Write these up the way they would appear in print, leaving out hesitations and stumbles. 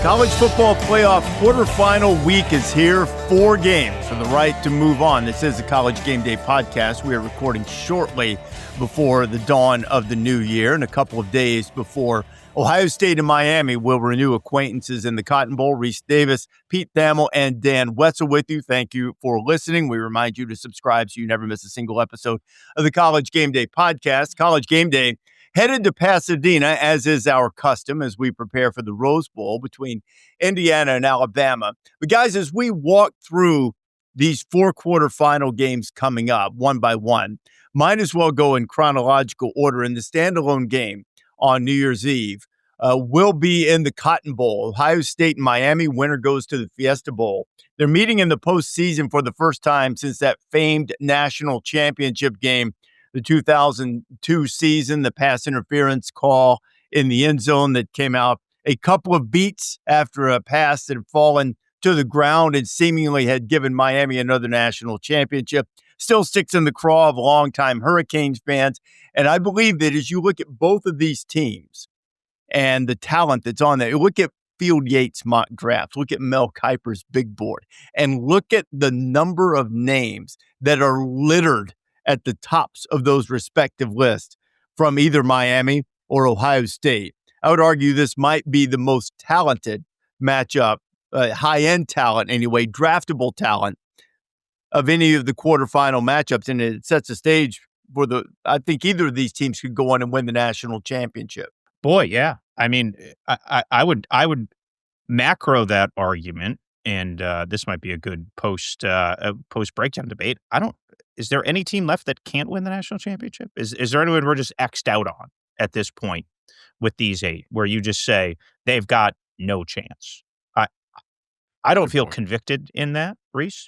College football playoff quarterfinal week is here. 4 games for the right to move on. This is the College Game Day podcast. We are recording shortly before the dawn of the new year and a couple of days before Ohio State and Miami will renew acquaintances in the Cotton Bowl. Rece Davis, Pete Thamel, and Dan Wetzel with you. Thank you for listening. We remind you to subscribe so you never miss a single episode of the College Game Day podcast. College Game Day headed to Pasadena, as is our custom, as we prepare for the Rose Bowl between Indiana and Alabama. But guys, as we walk through these 4 quarterfinal games coming up, one by one, might as well go in chronological order. In the standalone game on New Year's Eve will be in the Cotton Bowl. Ohio State and Miami, winner goes to the Fiesta Bowl. They're meeting in the postseason for the first time since that famed national championship game, the 2002 season, the pass interference call in the end zone that came out a couple of beats after a pass that had fallen to the ground and seemingly had given Miami another national championship. Still sticks in the craw of longtime Hurricanes fans. And I believe that as you look at both of these teams and the talent that's on there, you look at Field Yates' mock drafts, look at Mel Kiper's big board, and look at the number of names that are littered at the tops of those respective lists from either Miami or Ohio State. I would argue this might be the most talented matchup, high-end talent anyway, draftable talent of any of the quarterfinal matchups, and it sets the stage for I think either of these teams could go on and win the national championship. Boy, yeah. I mean, I would macro that argument, and this might be a good post breakdown debate. Is there any team left that can't win the national championship? Is there anyone we're just X'd out on at this point with these 8, where you just say they've got no chance? I don't feel convicted in that, Rece.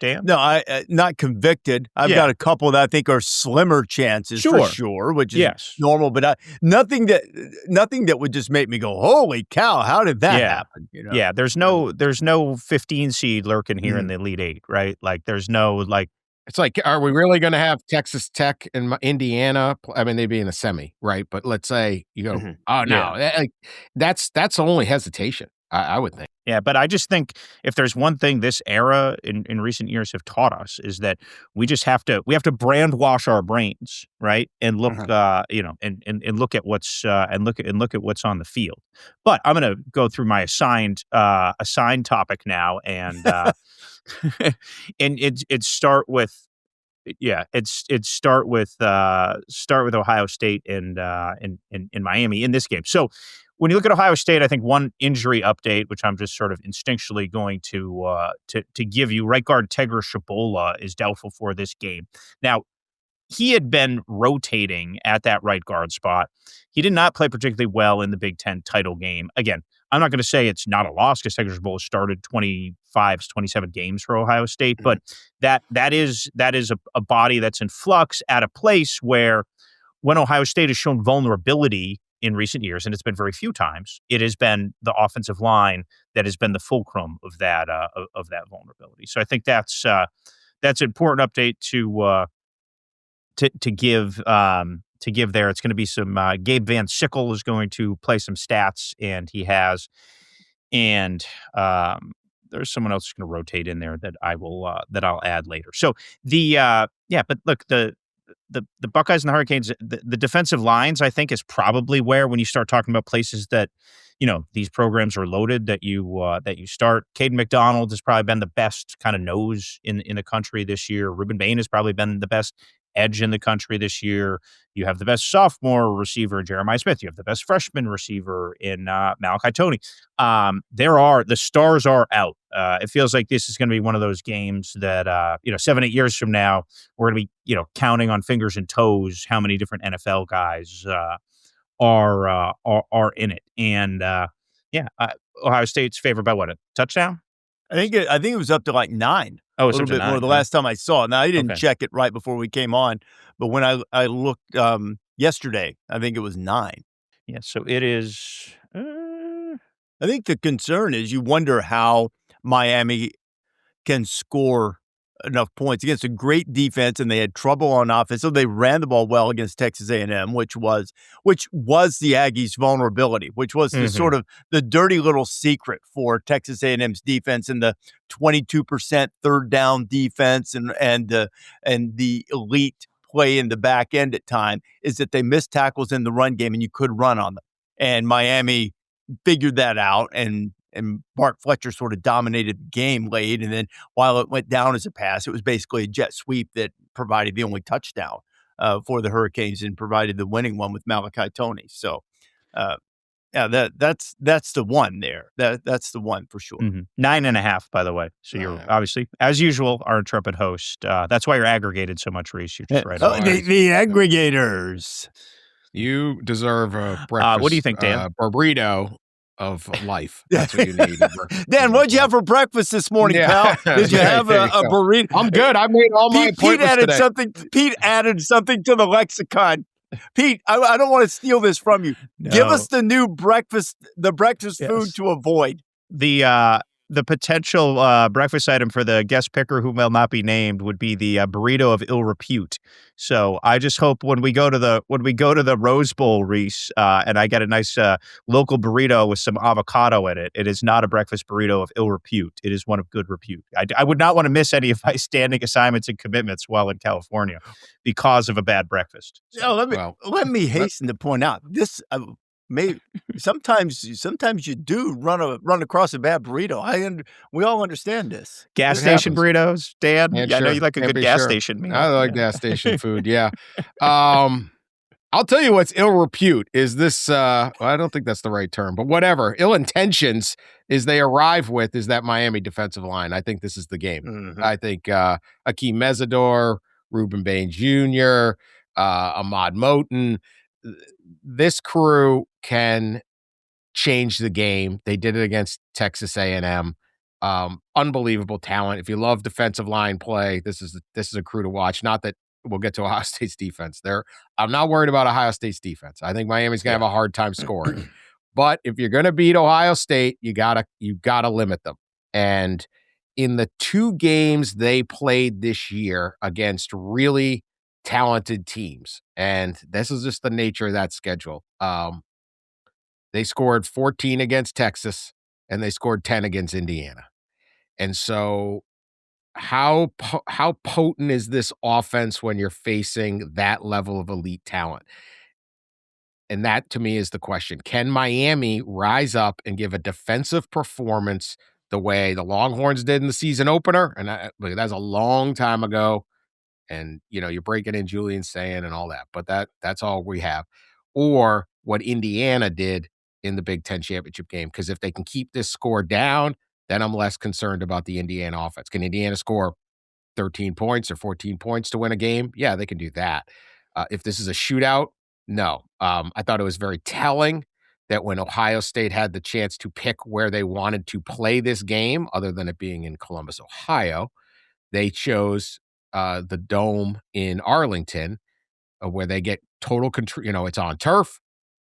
Dan? No, I not convicted. I've got a couple that I think are slimmer chances for sure, which is normal, but nothing that would just make me go, "Holy cow, how did that happen?" You know? Yeah, there's no 15 seed lurking here in the Elite 8, right? Like there's no like. It's like, are we really going to have Texas Tech and Indiana? I mean, they'd be in the semi, right? But let's say you go, oh no, that's only hesitation. I would think. Yeah, but I just think if there's one thing this era in recent years have taught us is that we have to brand wash our brains, right? And look, and look at what's look at what's on the field. But I'm going to go through my assigned topic now, and and it start with Ohio State and Miami in this game. So when you look at Ohio State, I think one injury update, which I'm just sort of instinctually going to give you, right guard Tegra Shabola is doubtful for this game. Now, he had been rotating at that right guard spot. He did not play particularly well in the Big Ten title game. Again, I'm not going to say it's not a loss because Tegra Shabola started 25, 27 games for Ohio State, but that is a body that's in flux at a place where when Ohio State has shown vulnerability in recent years, and it's been very few times, it has been the offensive line that has been the fulcrum of that vulnerability. So I think that's an important update to give there. It's going to be some Gabe Van Sickle is going to play some stats, and he has, and there's someone else who's going to rotate in there that I'll add later. So but look, the Buckeyes and the Hurricanes, the defensive lines, I think, is probably where, when you start talking about places that, these programs are loaded, that you start. Caden McDonald has probably been the best kind of nose in the country this year. Ruben Bain has probably been the best edge in the country this year. You have the best sophomore receiver, Jeremiah Smith. You have the best freshman receiver in Malachi Toney. The stars are out. It feels like this is going to be one of those games that 7-8 years from now, we're going to be counting on fingers and toes how many different NFL guys are in it. And Ohio State's favored by what, a touchdown? I think it was up to like 9. Oh, a little bit more the last time I saw it. Now, I didn't check it right before we came on, but when I looked yesterday, I think it was 9. Yeah, so it is. I think the concern is you wonder how Miami can score enough points against a great defense, and they had trouble on offense. So they ran the ball well against Texas A&M, which was the Aggies' vulnerability, which was the sort of the dirty little secret for Texas A&M's defense, and the 22% third down defense and the elite play in the back end at time is that they missed tackles in the run game, and you could run on them. And Miami figured that out, and Mark Fletcher sort of dominated the game late. And then while it went down as a pass, it was basically a jet sweep that provided the only touchdown for the Hurricanes and provided the winning one with Malachi Toney. So, yeah, that's the one there. That's the one for sure. 9.5, by the way. So you're obviously, as usual, our intrepid host. That's why you're aggregated so much, Rece. You're just right. The aggregators. You deserve a breakfast. What do you think, Dan? Burrito of life. That's what you need. Dan, what'd you have for breakfast this morning, pal? Did you have a burrito? I'm good. I made all my appointments today. Pete added something to the lexicon. Pete, I don't want to steal this from you. No. Give us the new breakfast food to avoid. The potential breakfast item for the guest picker who will not be named would be the burrito of ill repute. So I just hope when we go to the Rose Bowl, Rece, and I get a nice local burrito with some avocado in it, it is not a breakfast burrito of ill repute. It is one of good repute. I would not want to miss any of my standing assignments and commitments while in California because of a bad breakfast. So, let me hasten to point out this. Maybe sometimes you do run across a bad burrito. We all understand this. Gas station burritos, Dan. Yeah, I know you like a good gas station meal. I like gas station food. Yeah. I'll tell you what's ill repute is this. I don't think that's the right term, but whatever. Ill intentions is they arrive with is that Miami defensive line. I think this is the game. Mm-hmm. I think Akeem Mesidor, Ruben Bain Jr., Ahmad Moten. This crew can change the game. They did it against Texas A&M. Unbelievable talent. If you love defensive line play, this is a crew to watch. Not that we'll get to Ohio State's defense. I'm not worried about Ohio State's defense. I think Miami's gonna have a hard time scoring. But if you're gonna beat Ohio State, you gotta limit them. And in the two games they played this year against really talented teams, and this is just the nature of that schedule. They scored 14 against Texas, and they scored 10 against Indiana. And so how potent is this offense when you're facing that level of elite talent? And that, to me, is the question. Can Miami rise up and give a defensive performance the way the Longhorns did in the season opener? And that's a long time ago. And, you're breaking in Julian Sayin and all that, but that's all we have. Or what Indiana did in the Big Ten championship game. Because if they can keep this score down, then I'm less concerned about the Indiana offense. Can Indiana score 13 points or 14 points to win a game? Yeah, they can do that. If this is a shootout, no. I thought it was very telling that when Ohio State had the chance to pick where they wanted to play this game, other than it being in Columbus, Ohio, they chose the Dome in Arlington, where they get total control. It's on turf.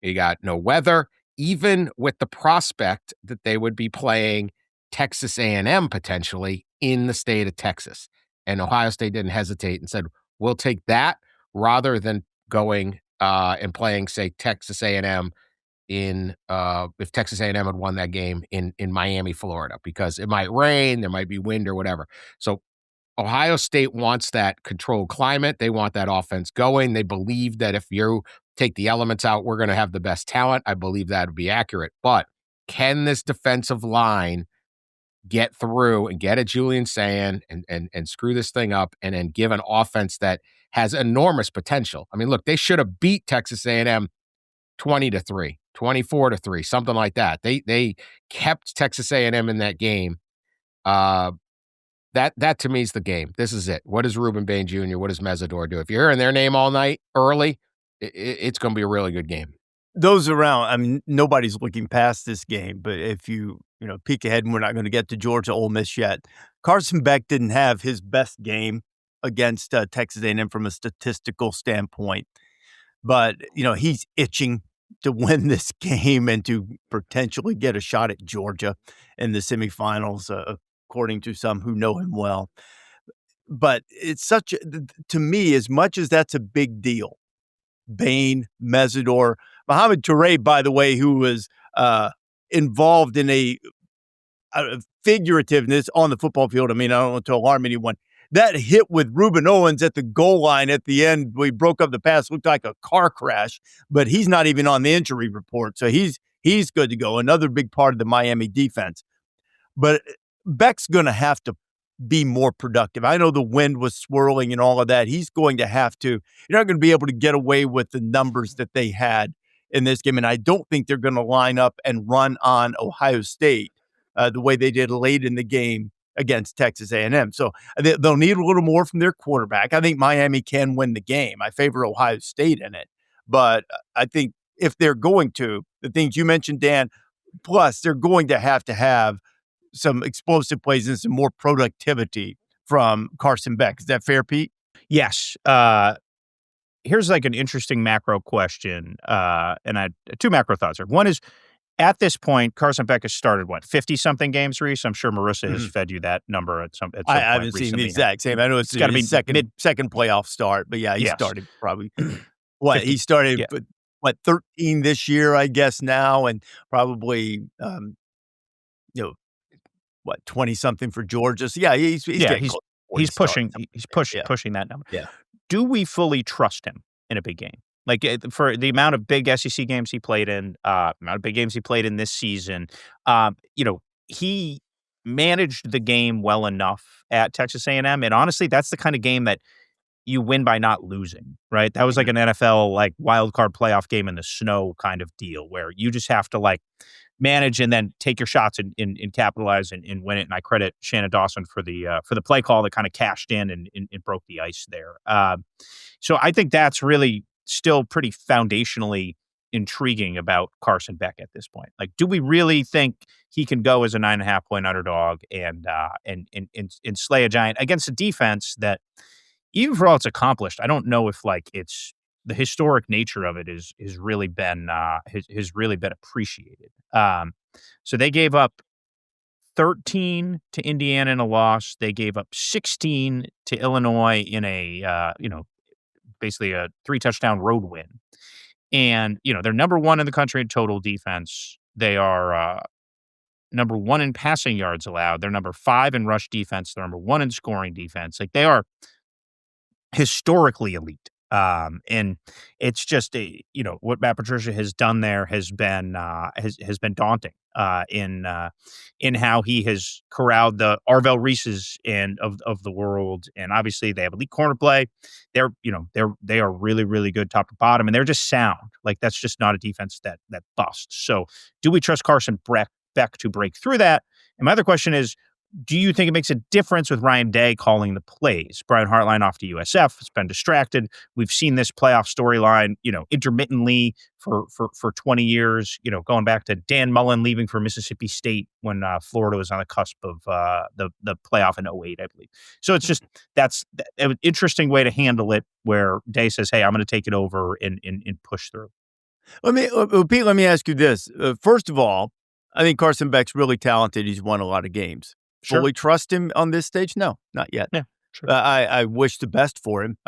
You got no weather, even with the prospect that they would be playing Texas A&M potentially in the state of Texas. And Ohio State didn't hesitate and said, we'll take that rather than going and playing, say, Texas A&M if Texas A&M had won that game in Miami, Florida, because it might rain, there might be wind or whatever. So Ohio State wants that controlled climate. They want that offense going. They believe that if you take the elements out, we're going to have the best talent. I believe that would be accurate. But can this defensive line get through and get at Julian Sayin and screw this thing up and then give an offense that has enormous potential? I mean, look, they should have beat Texas A&M 20-3, 24-3, something like that. They kept Texas A&M in that game. That to me is the game. This is it. What does Ruben Bain Jr., what does Mesidor do? If you're hearing their name all night early, it's going to be a really good game. Those around, I mean, nobody's looking past this game, but if you peek ahead, and we're not going to get to Georgia Ole Miss yet, Carson Beck didn't have his best game against Texas A&M from a statistical standpoint, but he's itching to win this game and to potentially get a shot at Georgia in the semifinals, according to some who know him well. but it's to me, as much as that's a big deal, Bain, Mesidor, Mohamed Toure, by the way, who was involved in a figurativeness on the football field. I mean, I don't want to alarm anyone. That hit with Reuben Owens at the goal line at the end, we broke up the pass, looked like a car crash, but he's not even on the injury report. So he's good to go. Another big part of the Miami defense. But Beck's going to have to be more productive. I know the wind was swirling and all of that. He's going to have to. You're not going to be able to get away with the numbers that they had in this game. And I don't think they're going to line up and run on Ohio State the way they did late in the game against Texas A&M. So they'll need a little more from their quarterback. I think Miami can win the game. I favor Ohio State in it. But I think if they're going to, the things you mentioned, Dan, plus they're going to have some explosive plays and some more productivity from Carson Beck. Is that fair, Pete? Yes. Here's like an interesting macro question. And I two macro thoughts here. One is, at this point, Carson Beck has started, 50-something games, Rece? I'm sure Marissa has fed you that number at some point. I haven't seen the exact same. I know it's got to be second playoff start, but yeah, he started probably. 50, he started, 13 this year, I guess, now, and probably, 20-something for Georgia. So, yeah, he's pushing that number. Yeah. Do we fully trust him in a big game? Like, for the amount of big SEC games he played in, amount of big games he played in this season, he managed the game well enough at Texas A&M. And honestly, that's the kind of game that you win by not losing, right? That was like an NFL, like, wild card playoff game in the snow kind of deal where you just have to, like, manage and then take your shots and capitalize and win it. And I credit Shannon Dawson for the play call that kind of cashed in and broke the ice there. So I think that's really still pretty foundationally intriguing about Carson Beck at this point. Like, do we really think he can go as a 9.5-point underdog and slay a giant against a defense that, even for all it's accomplished, I don't know if like it's the historic nature of it has really been appreciated. So they gave up 13 to Indiana in a loss. They gave up 16 to Illinois in a basically a 3-touchdown road win. And, they're number one in the country in total defense. They are number one in passing yards allowed. They're number 5 in rush defense. They're number 1 in scoring defense. Like, they are historically elite. And it's just what Matt Patricia has done there has been daunting in how he has corralled the Arvell Reeses and of the world. And obviously they have elite corner play. They are really, really good top to bottom, and they're just sound. Like, that's just not a defense that busts. So do we trust Carson Beck to break through that? And my other question is, do you think it makes a difference with Ryan Day calling the plays? Brian Hartline off to USF has been distracted. We've seen this playoff storyline, intermittently for 20 years, going back to Dan Mullen leaving for Mississippi State when Florida was on the cusp of the playoff in 2008, I believe. So it's just, that's an interesting way to handle it, where Day says, hey, I'm going to take it over and push through. Pete, let me ask you this. First of all, I think Carson Beck's really talented. He's won a lot of games. Sure. Fully trust him on this stage? No, not yet. Yeah, sure. I wish the best for him,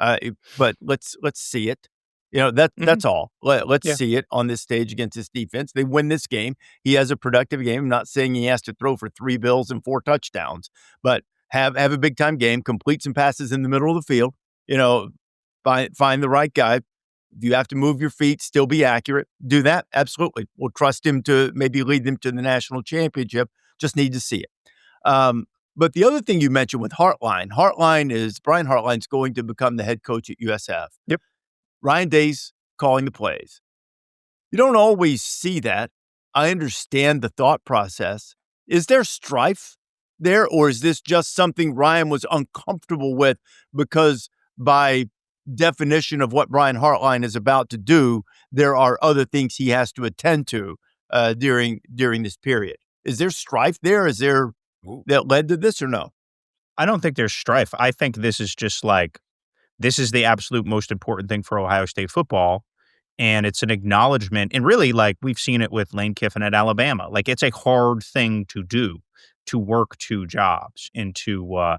but let's see it. That's all. Let's see it on this stage against this defense. They win this game. He has a productive game. I'm not saying he has to throw for 3 bills and 4 touchdowns, but have a big time game. Complete some passes in the middle of the field. Find the right guy. If you have to move your feet, still be accurate. Do that. Absolutely. We'll trust him to maybe lead them to the national championship. Just need to see it. But the other thing you mentioned with Brian Hartline's going to become the head coach at USF. Yep. Ryan Day's calling the plays. You don't always see that. I understand the thought process. Is there strife there, or is this just something Ryan was uncomfortable with because by definition of what Brian Hartline is about to do, there are other things he has to attend to during this period? Is there strife there? Is there that led to this or no? I don't think there's strife. I think this is just like, this is the absolute most important thing for Ohio State football. And it's an acknowledgement. And really, like, we've seen it with Lane Kiffin at Alabama. Like, it's a hard thing to do to work two jobs and to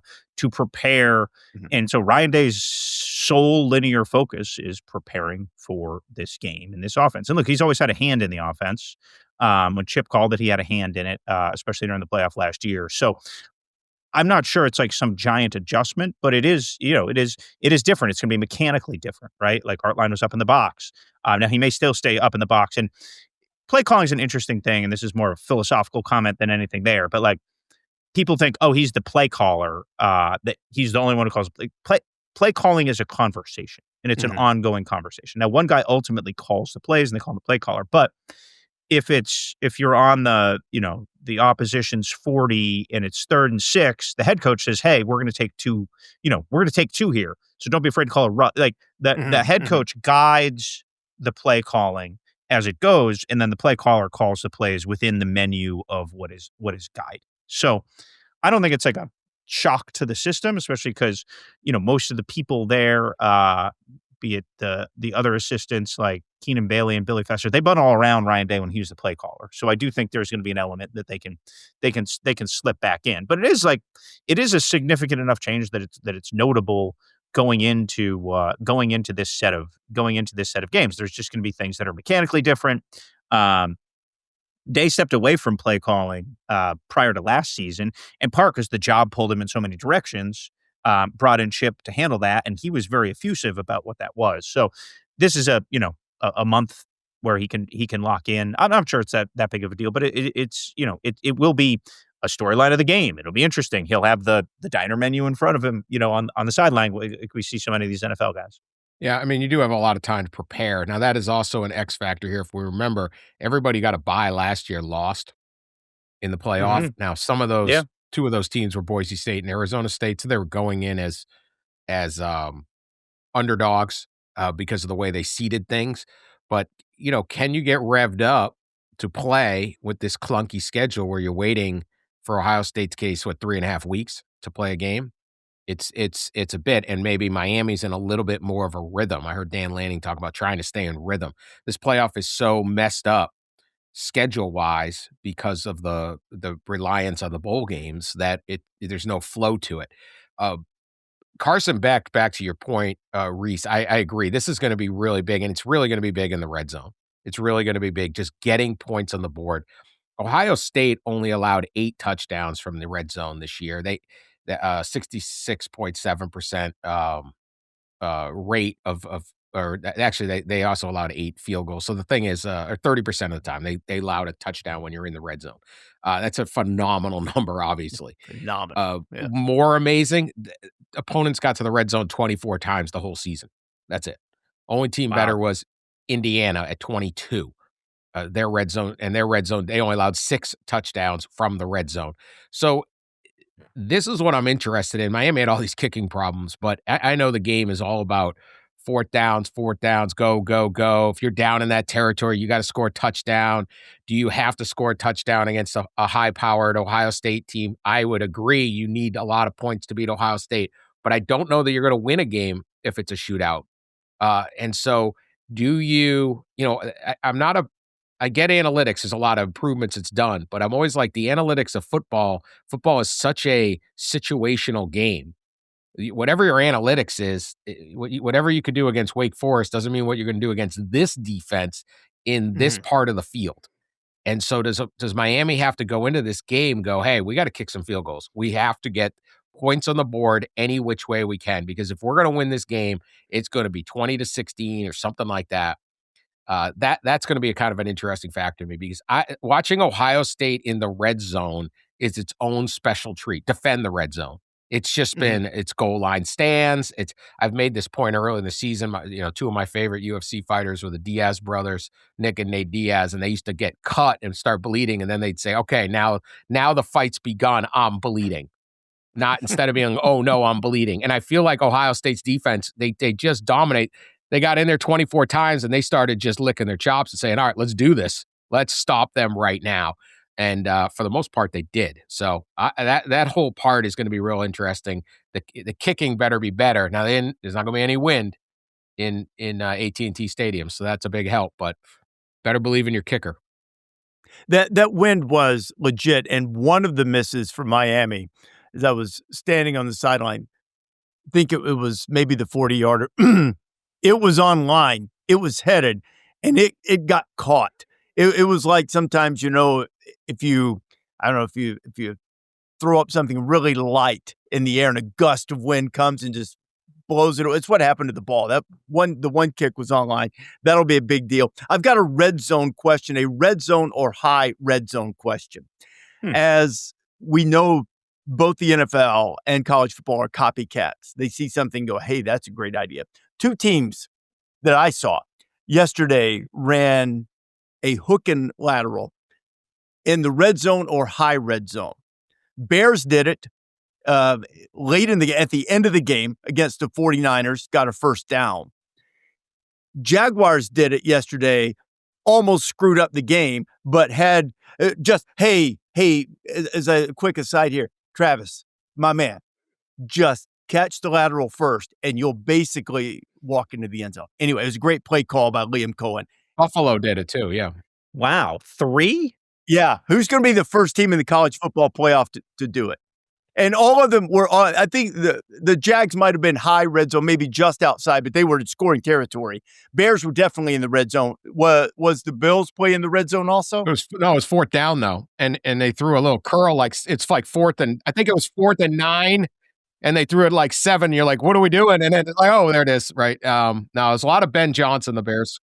prepare. Mhm. And so Ryan Day's sole linear focus is preparing for this game and this offense. And look, he's always had a hand in the offense. When Chip called it, he had a hand in it, especially during the playoff last year. So I'm not sure it's like some giant adjustment, but it is, it is different. It's going to be mechanically different, right? Like Artline was up in the box. Now he may still stay up in the box, and play calling is an interesting thing. And this is more a philosophical comment than anything there. But like people think, oh, he's the play caller. That he's the only one who calls play calling is a conversation, and it's an ongoing conversation. Now, one guy ultimately calls the plays, and they call him the play caller, but if you're on the opposition's 40 and it's 3rd and 6, the head coach says, "Hey, we're going to take two. We're going to take two here. So don't be afraid to call a run." Like the head coach guides the play calling as it goes, and then the play caller calls the plays within the menu of what is guide. So I don't think it's like a shock to the system, especially because most of the people there, be it the other assistants like Keenan Bailey and Billy Fester, they've been all around Ryan Day when he was the play caller. So I do think there's going to be an element that they can slip back in. But it is a significant enough change that it's notable going into this set of games. There's just going to be things that are mechanically different. Day stepped away from play calling prior to last season, in part because the job pulled him in so many directions. Brought in Chip to handle that, and he was very effusive about what that was. So this is a month where he can lock in. I'm not sure it's that big of a deal, but it will be a storyline of the game. It'll be interesting. He'll have the diner menu in front of him, on the sideline. We see so many of these NFL guys. Yeah, I mean, you do have a lot of time to prepare. Now, that is also an X factor here. If we remember, everybody got a bye last year, lost in the playoff. Now, some of those, two of those teams were Boise State and Arizona State, so they were going in as underdogs because of the way they seeded things. But, can you get revved up to play with this clunky schedule where you're waiting for Ohio State's case, 3.5 weeks to play a game? It's a bit, and maybe Miami's in a little bit more of a rhythm. I heard Dan Lanning talk about trying to stay in rhythm. This playoff is so messed up schedule-wise because of the reliance on the bowl games that there's no flow to it. Carson Beck, back to your point, Rece, I agree. This is going to be really big, and it's really going to be big in the red zone. It's really going to be big, just getting points on the board. Ohio State only allowed 8 touchdowns from the red zone this year. They 66.7% rate or actually they also allowed 8 field goals. So the thing is, or 30% of the time they allowed a touchdown when you're in the red zone. That's a phenomenal number, obviously. Phenomenal. Yeah. More amazing, opponents got to the red zone 24 times the whole season. That's it. Only team better was Indiana at 22. Their red zone, they only allowed 6 touchdowns from the red zone. So this is what I'm interested in. Miami had all these kicking problems, but I know the game is all about fourth downs, go, go, go. If you're down in that territory, you got to score a touchdown. Do you have to score a touchdown against a high-powered Ohio State team? I would agree. You need a lot of points to beat Ohio State, but I don't know that you're going to win a game if it's a shootout. And so do you, I get analytics. There's a lot of improvements it's done, but I'm always like the analytics of football. Football is such a situational game. Whatever your analytics is, whatever you could do against Wake Forest doesn't mean what you're going to do against this defense in this part of the field. And so does Miami have to go into this game, go, hey, we got to kick some field goals. We have to get points on the board any which way we can, because if we're going to win this game, it's going to be 20-16 or something like that. That's going to be a kind of an interesting factor to me, because watching Ohio State in the red zone is its own special treat. Defend the red zone. It's just been it's goal line stands. I've made this point early in the season. Two of my favorite UFC fighters were the Diaz brothers, Nick and Nate Diaz, and they used to get cut and start bleeding, and then they'd say, "Okay, now the fight's begun. I'm bleeding." Not instead of being, "Oh no, I'm bleeding." And I feel like Ohio State's defense, they just dominate. They got in there 24 times and they started just licking their chops and saying, all right, let's do this. Let's stop them right now. And for the most part, they did. So that whole part is going to be real interesting. The kicking better be better. Now, then there's not going to be any wind in AT&T Stadium, so that's a big help. But better believe in your kicker. That wind was legit, and one of the misses for Miami, as I was standing on the sideline, think it was maybe the 40-yarder. It was on line. It was headed, and it got caught. It was like sometimes, if you I don't know, if you throw up something really light in the air and a gust of wind comes and just blows it. It's what happened to the ball. The one kick was online. That'll be a big deal. I've got a red zone question, a red zone or high red zone question. As we know, both the NFL and college football are copycats. They see something and go, hey, that's a great idea. Two teams that I saw yesterday ran a hook and lateral in the red zone or high red zone. Bears did it late at the end of the game against the 49ers, got a first down. Jaguars did it yesterday, almost screwed up the game, but had hey, as a quick aside here, Travis, my man, just catch the lateral first, and you'll basically walk into the end zone. Anyway, it was a great play call by Liam Cohen. Buffalo did it too, yeah. Wow, 3? Yeah, who's going to be the first team in the college football playoff to do it? And all of them were on. I think the Jags might have been high red zone, maybe just outside, but they were in scoring territory. Bears were definitely in the red zone. Was the Bills play in the red zone also? It was fourth down though, and they threw a little curl like it's like fourth and 9, and they threw it like 7. You're like, what are we doing? And then it's like, oh, there it is, right? Now there's a lot of Ben Johnson, the Bears.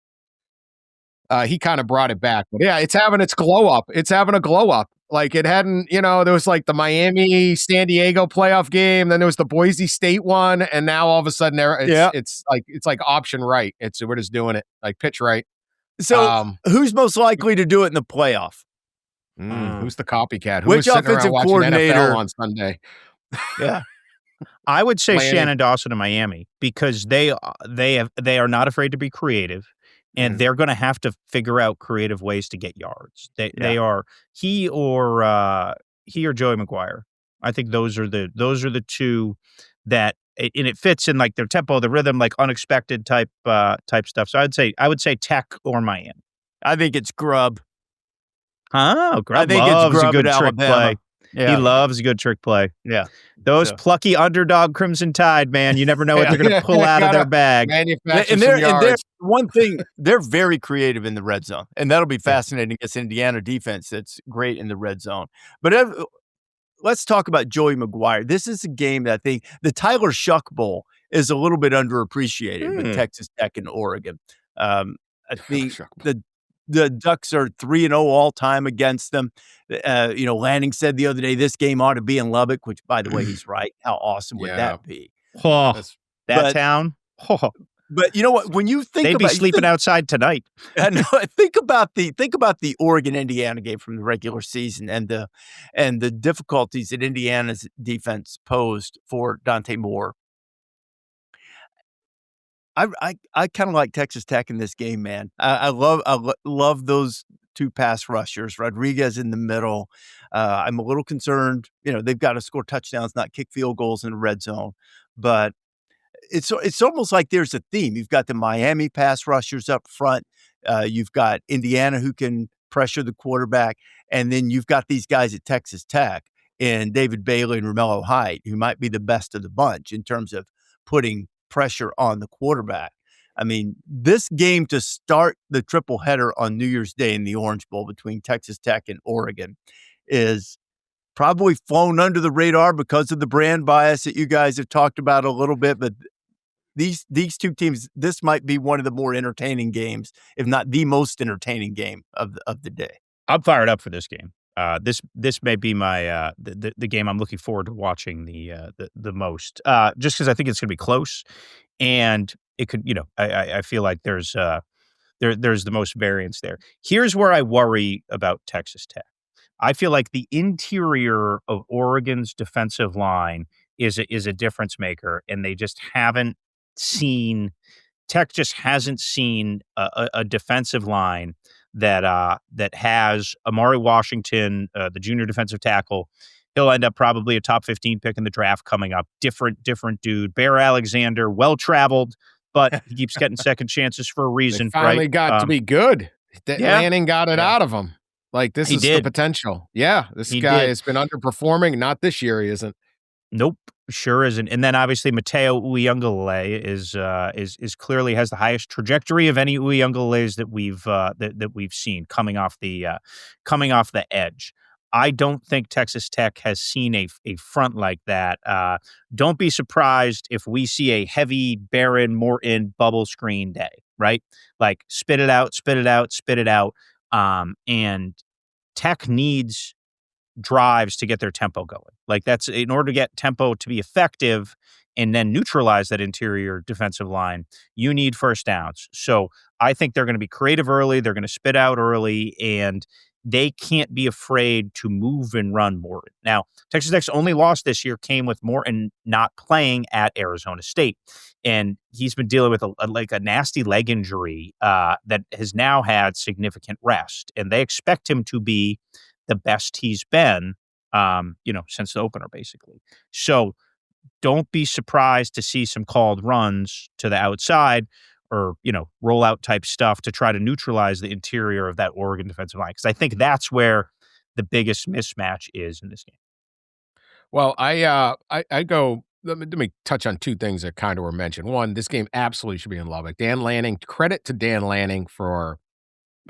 He kind of brought it back, but yeah, it's having its glow up. It's having a glow up. Like it hadn't, there was like the Miami San Diego playoff game, then there was the Boise State one, and now all of a sudden it's like option right. We're just doing it like pitch right. So who's most likely to do it in the playoff? Who's the copycat? Which offensive coordinator NFL on Sunday? Yeah. I would say Shannon Dawson in Miami because they are not afraid to be creative. And they're going to have to figure out creative ways to get yards. They are he or Joey McGuire. I think those are the two that and it fits in like their tempo, the rhythm, like unexpected type stuff. So I would say Tech or Miami. I think it's Grubb. Oh, Grubb I think loves it's Grubb a good at trick Alabama. play. Yeah. He loves a good trick play. Yeah. Those plucky underdog Crimson Tide, man. You never know what they're going to pull out of their bag. And they're one thing, they're very creative in the red zone. And that'll be fascinating against Indiana defense that's great in the red zone. But let's talk about Joey McGuire. This is a game that I think the Tyler Shuck Bowl is a little bit underappreciated with Texas Tech and Oregon. I think the Ducks are 3-0 all time against them. Lanning said the other day, this game ought to be in Lubbock, which, by the way, he's right. How awesome would that be? Town. Oh. But you know what? When you think they'd be sleeping outside tonight. Think about the Oregon-Indiana game from the regular season and the difficulties that Indiana's defense posed for Dante Moore. I kind of like Texas Tech in this game, man. I love those two pass rushers, Rodriguez in the middle. I'm a little concerned. They've got to score touchdowns, not kick field goals in the red zone. But it's almost like there's a theme. You've got the Miami pass rushers up front. You've got Indiana who can pressure the quarterback, and then you've got these guys at Texas Tech and David Bailey and Romello Height, who might be the best of the bunch in terms of putting pressure on the quarterback. I mean, this game to start the triple header on New Year's Day in the Orange Bowl between Texas Tech and Oregon is probably flown under the radar because of the brand bias that you guys have talked about a little bit. But these two teams, this might be one of the more entertaining games, if not the most entertaining game of the day. I'm fired up for this game. This may be my the game I'm looking forward to watching the most, just because I think it's going to be close, and it could, I feel like there's the most variance there. Here's where I worry about Texas Tech. I feel like the interior of Oregon's defensive line is a difference maker, and they just haven't seen. Tech just hasn't seen a defensive line that has Amari Washington, the junior defensive tackle. He'll end up probably a top 15 pick in the draft coming up. Different dude. Bear Alexander, well-traveled, but he keeps getting second chances for a reason. They finally got to be good. Lanning got it out of him. Like, this He is the did. potential. Yeah, this He guy did. has been underperforming. Not this year, he isn't. Nope, sure isn't. And then obviously Mateo Uyunglele is clearly has the highest trajectory of any Uyungleles that we've seen coming off the edge. I don't think Texas Tech has seen a front like that. Don't be surprised if we see a heavy Barron Morton bubble screen day, right? Like spit it out, spit it out, spit it out. And Tech needs drives to get their tempo going. Like that's in order to get tempo to be effective and then neutralize that interior defensive line, you need first downs. So I think they're going to be creative early. They're going to spit out early, and they can't be afraid to move and run Morton. Now, Texas Tech's only loss this year came with Morton not playing at Arizona State. And he's been dealing with a nasty leg injury that has now had significant rest. And they expect him to be the best he's been, since the opener, basically. So don't be surprised to see some called runs to the outside or, rollout type stuff to try to neutralize the interior of that Oregon defensive line. Because I think that's where the biggest mismatch is in this game. Well, I go. Let me touch on two things that kind of were mentioned. One, this game absolutely should be in Lubbock. Dan Lanning, credit to Dan Lanning for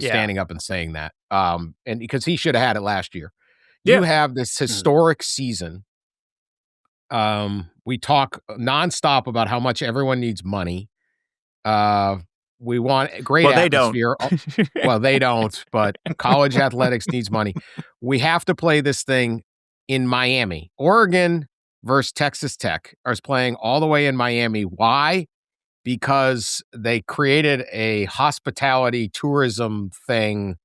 standing up and saying that. And because he should have had it last year. You have this historic season. We talk nonstop about how much everyone needs money. We want great atmosphere. Well, they don't, but college athletics needs money. We have to play this thing in Miami. Oregon versus Texas Tech is playing all the way in Miami. Why? Because they created a hospitality tourism thing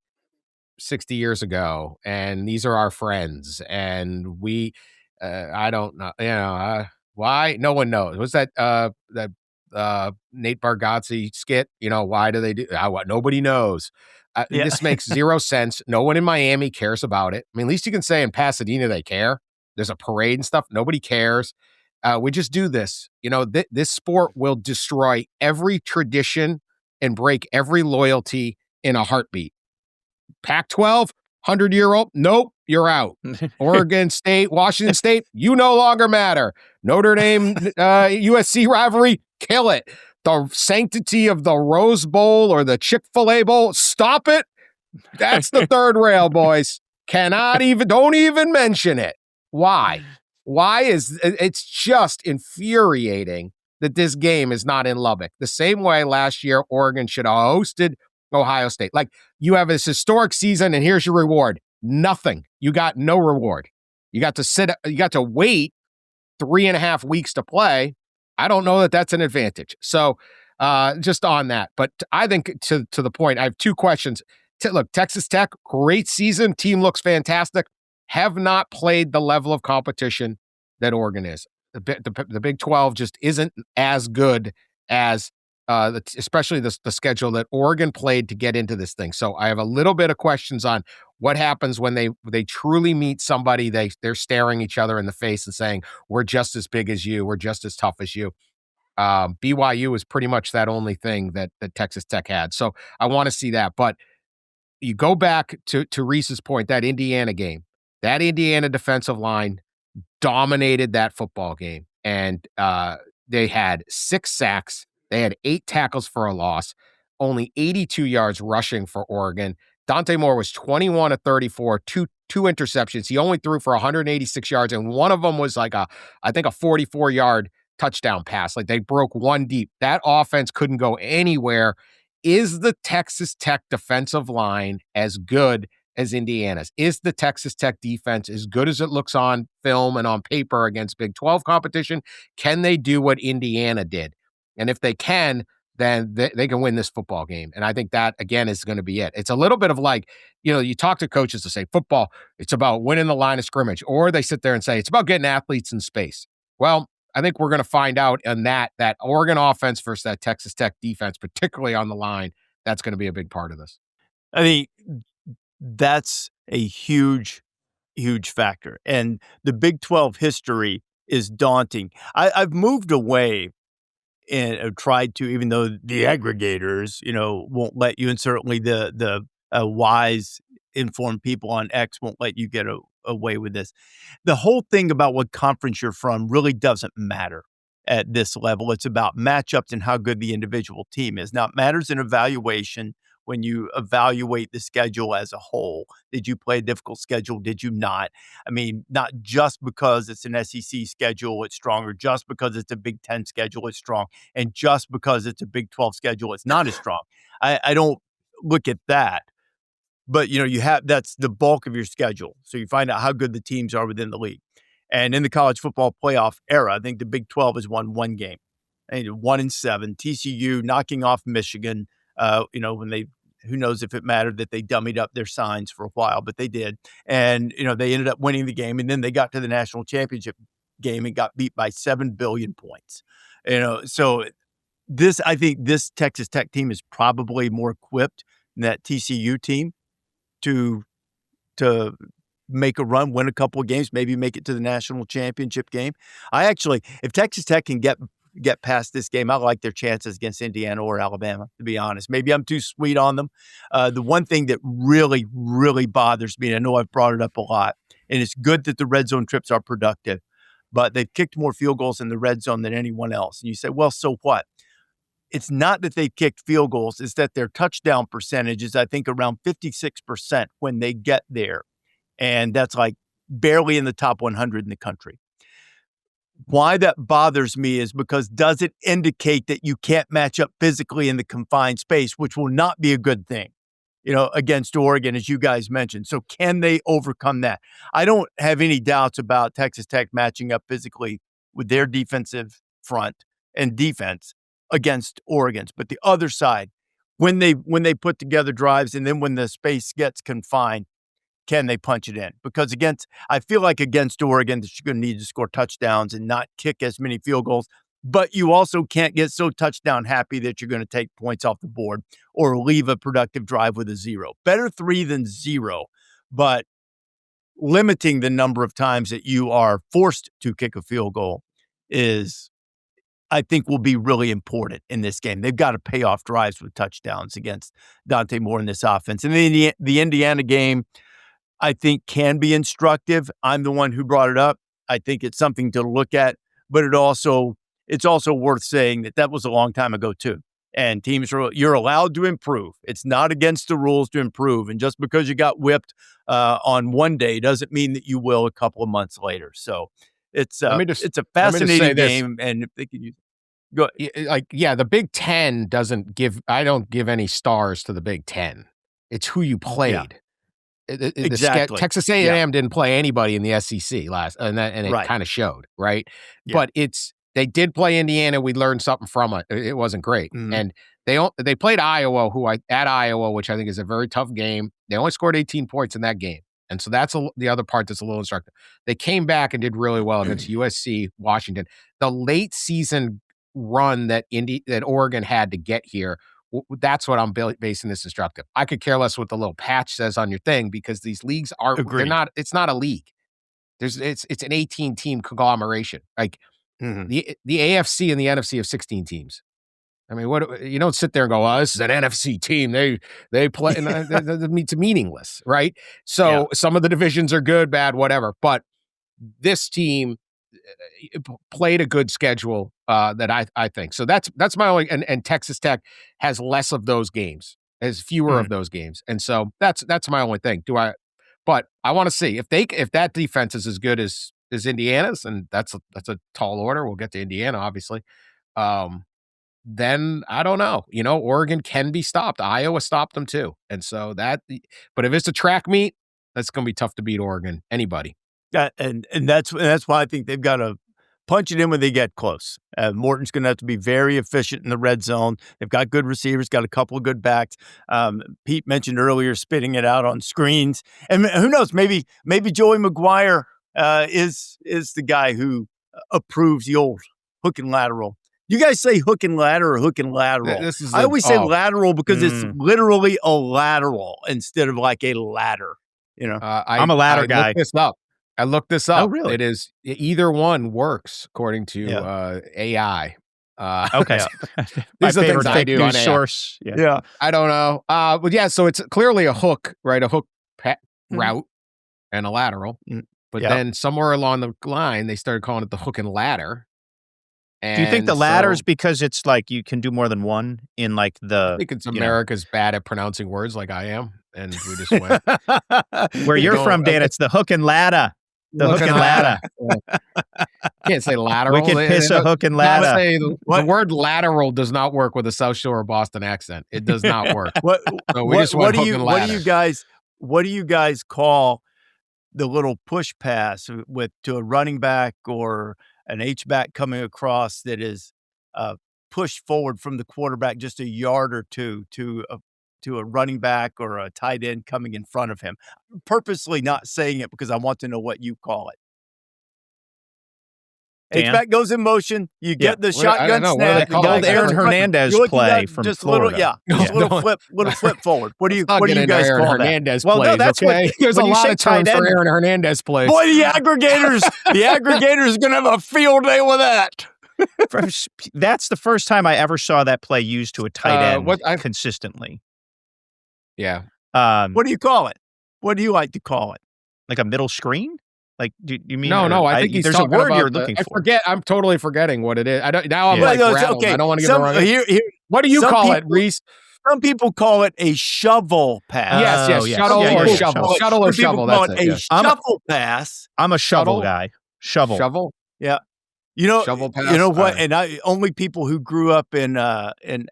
60 years ago, and these are our friends, and we I don't know, why? No one knows. What's that Nate Bargatze skit? Why do they do what? Nobody knows. This makes zero sense. No one in Miami cares about it. I mean, at least you can say in Pasadena they care. There's a parade and stuff. Nobody cares. We just do this. This sport will destroy every tradition and break every loyalty in a heartbeat. Pac-12, 100-year-old, nope, you're out. Oregon State, Washington State, you no longer matter. Notre Dame, USC rivalry, kill it. The sanctity of the Rose Bowl or the Chick-fil-A Bowl, stop it. That's the third rail, boys. Don't even mention it. Why? It's just infuriating that this game is not in Lubbock. The same way last year, Oregon should have hosted Ohio State. Like, you have this historic season and here's your reward. Nothing. You got no reward. You got to wait 3.5 weeks to play. I don't know that that's an advantage. So just on that. But I think to the point, I have two questions. Look, Texas Tech, great season. Team looks fantastic. Have not played the level of competition that Oregon is. The Big 12 just isn't as good as especially the schedule that Oregon played to get into this thing. So I have a little bit of questions on what happens when they truly meet somebody. They're staring each other in the face and saying, we're just as big as you. We're just as tough as you. BYU is pretty much that only thing that Texas Tech had. So I want to see that. But you go back to Rece's point, that Indiana game, that Indiana defensive line dominated that football game. And they had 6 sacks. They had 8 tackles for a loss, only 82 yards rushing for Oregon. Dante Moore was 21 of 34, two interceptions. He only threw for 186 yards, and one of them was I think a 44-yard touchdown pass. Like, they broke one deep. That offense couldn't go anywhere. Is the Texas Tech defensive line as good as Indiana's? Is the Texas Tech defense as good as it looks on film and on paper against Big 12 competition? Can they do what Indiana did? And if they can, then they can win this football game. And I think that, again, is going to be it. It's a little bit of like, you talk to coaches to say, football, it's about winning the line of scrimmage. Or they sit there and say, it's about getting athletes in space. Well, I think we're going to find out in that Oregon offense versus that Texas Tech defense, particularly on the line, that's going to be a big part of this. I think that's a huge, huge factor. And the Big 12 history is daunting. I've moved away and have tried to, even though the aggregators, won't let you, and certainly the wise informed people on X won't let you get away with this. The whole thing about what conference you're from really doesn't matter at this level. It's about matchups and how good the individual team is. Now, it matters in evaluation when you evaluate the schedule as a whole. Did you play a difficult schedule? Did you not? I mean, not just because it's an SEC schedule, it's stronger, just because it's a Big Ten schedule, it's strong, and just because it's a Big 12 schedule, it's not as strong. I don't look at that. But, that's the bulk of your schedule. So you find out how good the teams are within the league. And in the college football playoff era, I think the Big 12 has won one game. And 1-7. TCU knocking off Michigan, when who knows if it mattered that they dummied up their signs for a while, but they did. And, they ended up winning the game. And then they got to the national championship game and got beat by 7 billion points. So I think this Texas Tech team is probably more equipped than that TCU team to make a run, win a couple of games, maybe make it to the national championship game. If Texas Tech can get past this game, I like their chances against Indiana or Alabama, to be honest. Maybe I'm too sweet on them. The one thing that really, really bothers me, and I know I've brought it up a lot, and it's good that the red zone trips are productive, but they've kicked more field goals in the red zone than anyone else. And you say, well, so what? It's not that they've kicked field goals. It's that their touchdown percentage is, I think, around 56% when they get there. And that's like barely in the top 100 in the country. Why that bothers me is because does it indicate that you can't match up physically in the confined space, which will not be a good thing, against Oregon, as you guys mentioned. So can they overcome that? I don't have any doubts about Texas Tech matching up physically with their defensive front and defense against Oregon's. But the other side, when they put together drives and then when the space gets confined, can they punch it in? Because I feel like against Oregon, that you're going to need to score touchdowns and not kick as many field goals. But you also can't get so touchdown happy that you're going to take points off the board or leave a productive drive with a 0. Better 3 than 0, but limiting the number of times that you are forced to kick a field goal I think will be really important in this game. They've got to pay off drives with touchdowns against Dante Moore in this offense. And the Indiana game, I think, can be instructive. I'm the one who brought it up. I think it's something to look at, but it's also worth saying that was a long time ago too. And you're allowed to improve. It's not against the rules to improve. And just because you got whipped on one day doesn't mean that you will a couple of months later. So it's a fascinating game, and if they can use go the Big Ten I don't give any stars to the Big Ten. It's who you played. Yeah. Exactly. Texas A&M didn't play anybody in the SEC last, and it kind of showed, right? Yeah. But they did play Indiana. We learned something from it. It wasn't great, and they played Iowa, at Iowa, which I think is a very tough game. They only scored 18 points in that game. And so that's the other part that's a little instructive. They came back and did really well against USC, Washington. The late season run that Oregon had to get here, that's what I'm basing this instructive. I could care less what the little patch says on your thing, because these leagues it's not a league. It's an 18-team conglomeration. Like the AFC and the NFC have 16 teams. I mean, you don't sit there and go, "Oh, this is an NFC team. They play." It's meaningless, right? So some of the divisions are good, bad, whatever. But this team played a good schedule that I think. So that's my only. And Texas Tech has less of those games, has fewer of those games, and so that's my only thing. But I want to see if that defense is as good as Indiana's, and that's a tall order. We'll get to Indiana, obviously. Then I don't know. Oregon can be stopped. Iowa stopped them too. And so but if it's a track meet, that's going to be tough to beat Oregon, anybody. And that's why I think they've got to punch it in when they get close. Morton's going to have to be very efficient in the red zone. They've got good receivers, got a couple of good backs. Pete mentioned earlier spitting it out on screens. And who knows, maybe Joey McGuire is the guy who approves the old hook and lateral. You guys say hook and ladder or hook and lateral? I always say lateral because it's literally a lateral instead of like a ladder. I'm a ladder guy. I looked this up. Oh, really? It is either one works according to AI. Okay. These are things I do on source. Yeah. I don't know. But so it's clearly a hook, right? A hook route and a lateral. But Yep. then somewhere along the line, they started calling it the hook and ladder. Do you think the ladder's because it's like you can do more than one in like I think it's America's bad at pronouncing words like I am, and we just went. Where you're from, Dan, it's the hook and ladder. The hook and ladder. Can't say lateral. Wicked piss a hook and ladder. The word lateral does not work with a South Shore or Boston accent. It does not work. What do you guys call the little push pass to a running back or an H-back coming across that is pushed forward from the quarterback just a yard or two to a running back or a tight end coming in front of him? I'm purposely not saying it because I want to know what you call it. H-back goes in motion. You get the shotgun snap. The old Aaron Hernandez play from just Florida. Little flip forward. What do you guys Aaron call Hernandez that? Plays, that's okay? There's a lot of terms for Aaron Hernandez plays. Boy, the aggregators are going to have a field day with that. That's the first time I ever saw that play used to a tight end consistently. Yeah. What do you call it? What do you like to call it? Like a middle screen? Like, do you mean? No. I think there's a word you're looking for. I'm totally forgetting what it is. Now I'm rattled. Okay. I don't want to get the wrong. What do you call it, Rece? Some people call it a shovel pass. Yes. Shuttle or shovel. Shuttle or shovel. That's it. Shuffle pass. I'm a shovel guy. Shovel. Yeah. Shovel pass. You know what? And only people who grew up in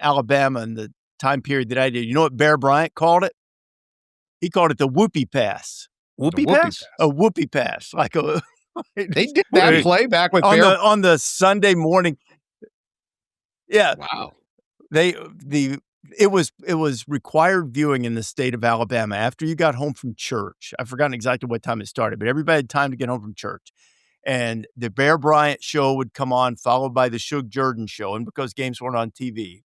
Alabama in the time period that I did. You know what Bear Bryant called it? He called it the whoopee pass. Whoopee pass? A whoopee pass. Like they did that play back with Bear on the Sunday morning. Yeah. Wow. It was required viewing in the state of Alabama after you got home from church. I've forgotten exactly what time it started, but everybody had time to get home from church. And the Bear Bryant show would come on, followed by the Shug Jordan show. And because games weren't on TV,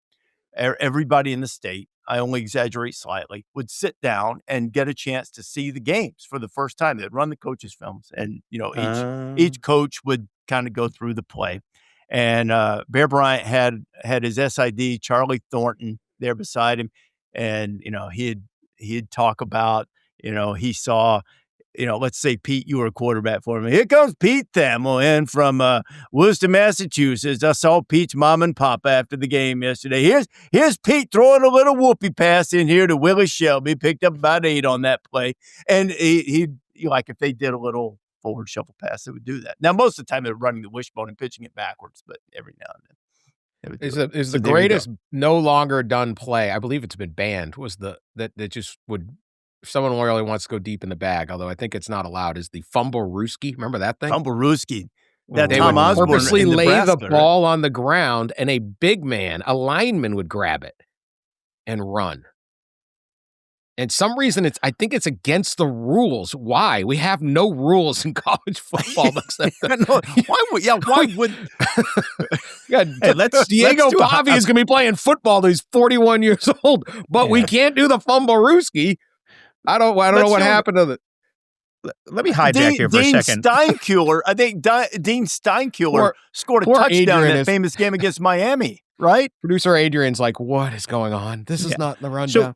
everybody in the state, I only exaggerate slightly, would sit down and get a chance to see the games for the first time. They'd run the coaches' films, and each coach would kind of go through the play. And Bear Bryant had his SID, Charlie Thornton, there beside him, and he'd talk about he saw. Let's say, Pete, you were a quarterback for me. Here comes Pete Thamel in from Worcester, Massachusetts. I saw Pete's mom and papa after the game yesterday. Here's Pete throwing a little whoopee pass in here to Willie Shelby. Picked up about 8 on that play. And he'd like, if they did a little forward shuffle pass, they would do that. Now, most of the time, they're running the wishbone and pitching it backwards, but every now and then. Is the greatest no longer done play, I believe it's been banned, was that just would... If someone really wants to go deep in the bag, although I think it's not allowed, is the fumble-rooski. Remember that thing? Fumble-rooski. They Tom would Osborne purposely lay the ball on the ground, and a big man, a lineman, would grab it and run. And some reason I think it's against the rules. Why? We have no rules in college football. Why would? Diego Pavi is going to be playing football. He's 41 years old, but we can't do the fumble-rooski. I don't know what happened to the. Let me hijack here for a second. I think Dean Steinkuhler scored a touchdown in that famous game against Miami, right? Producer Adrian's like, what is going on? This is not in the rundown. So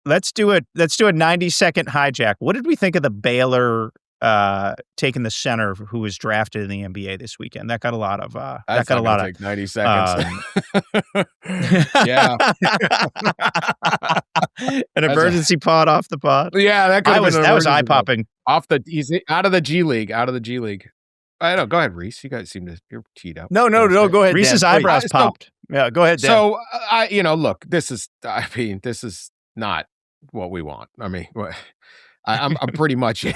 let's do a 90-second hijack. What did we think of the Baylor taking the center who was drafted in the NBA this weekend? That got a lot of. That got a lot of. Take 90 seconds. Yeah. An emergency pod off the pod. Yeah, that was eye popping. He's out of the G League. I know. Go ahead, Rece. You guys seem to you're teed up. No. Go ahead. Reece's eyebrows popped. Yeah, go ahead, Dan. So look, this is not what we want. I mean, I'm pretty much a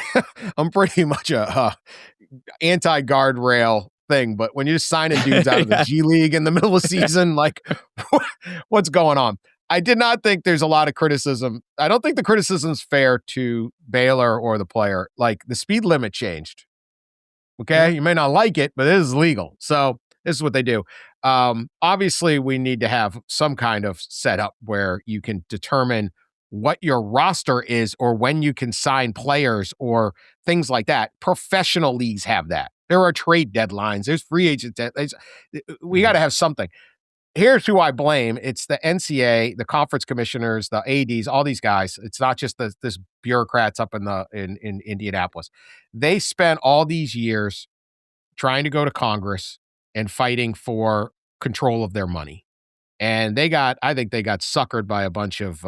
anti-guardrail thing, but when you're signing dudes out of the G League in the middle of the season, like what's going on? I did not think there's a lot of criticism. I don't think the criticism's fair to Baylor or the player. Like the speed limit changed. Okay. You may not like it, but it is legal. So this is what they do. Obviously we need to have some kind of setup where you can determine what your roster is or when you can sign players or things like that. Professional leagues have that. There are trade deadlines. There's free agent deadlines. We got to have something. here's who I blame. It's the NCAA, the conference commissioners, the ADs, all these guys. It's not just this bureaucrats up in Indianapolis. They spent all these years trying to go to Congress and fighting for control of their money. And I think they got suckered by a bunch of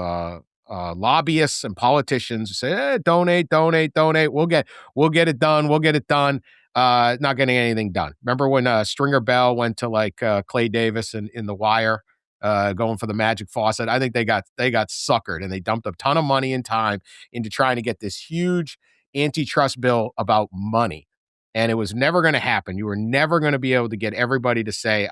lobbyists and politicians who say, donate. We'll get it done. Not getting anything done. Remember when Stringer Bell went to Clay Davis in The Wire, going for the magic faucet? I think they got suckered, and they dumped a ton of money and time into trying to get this huge antitrust bill about money. And it was never going to happen. You were never going to be able to get everybody to say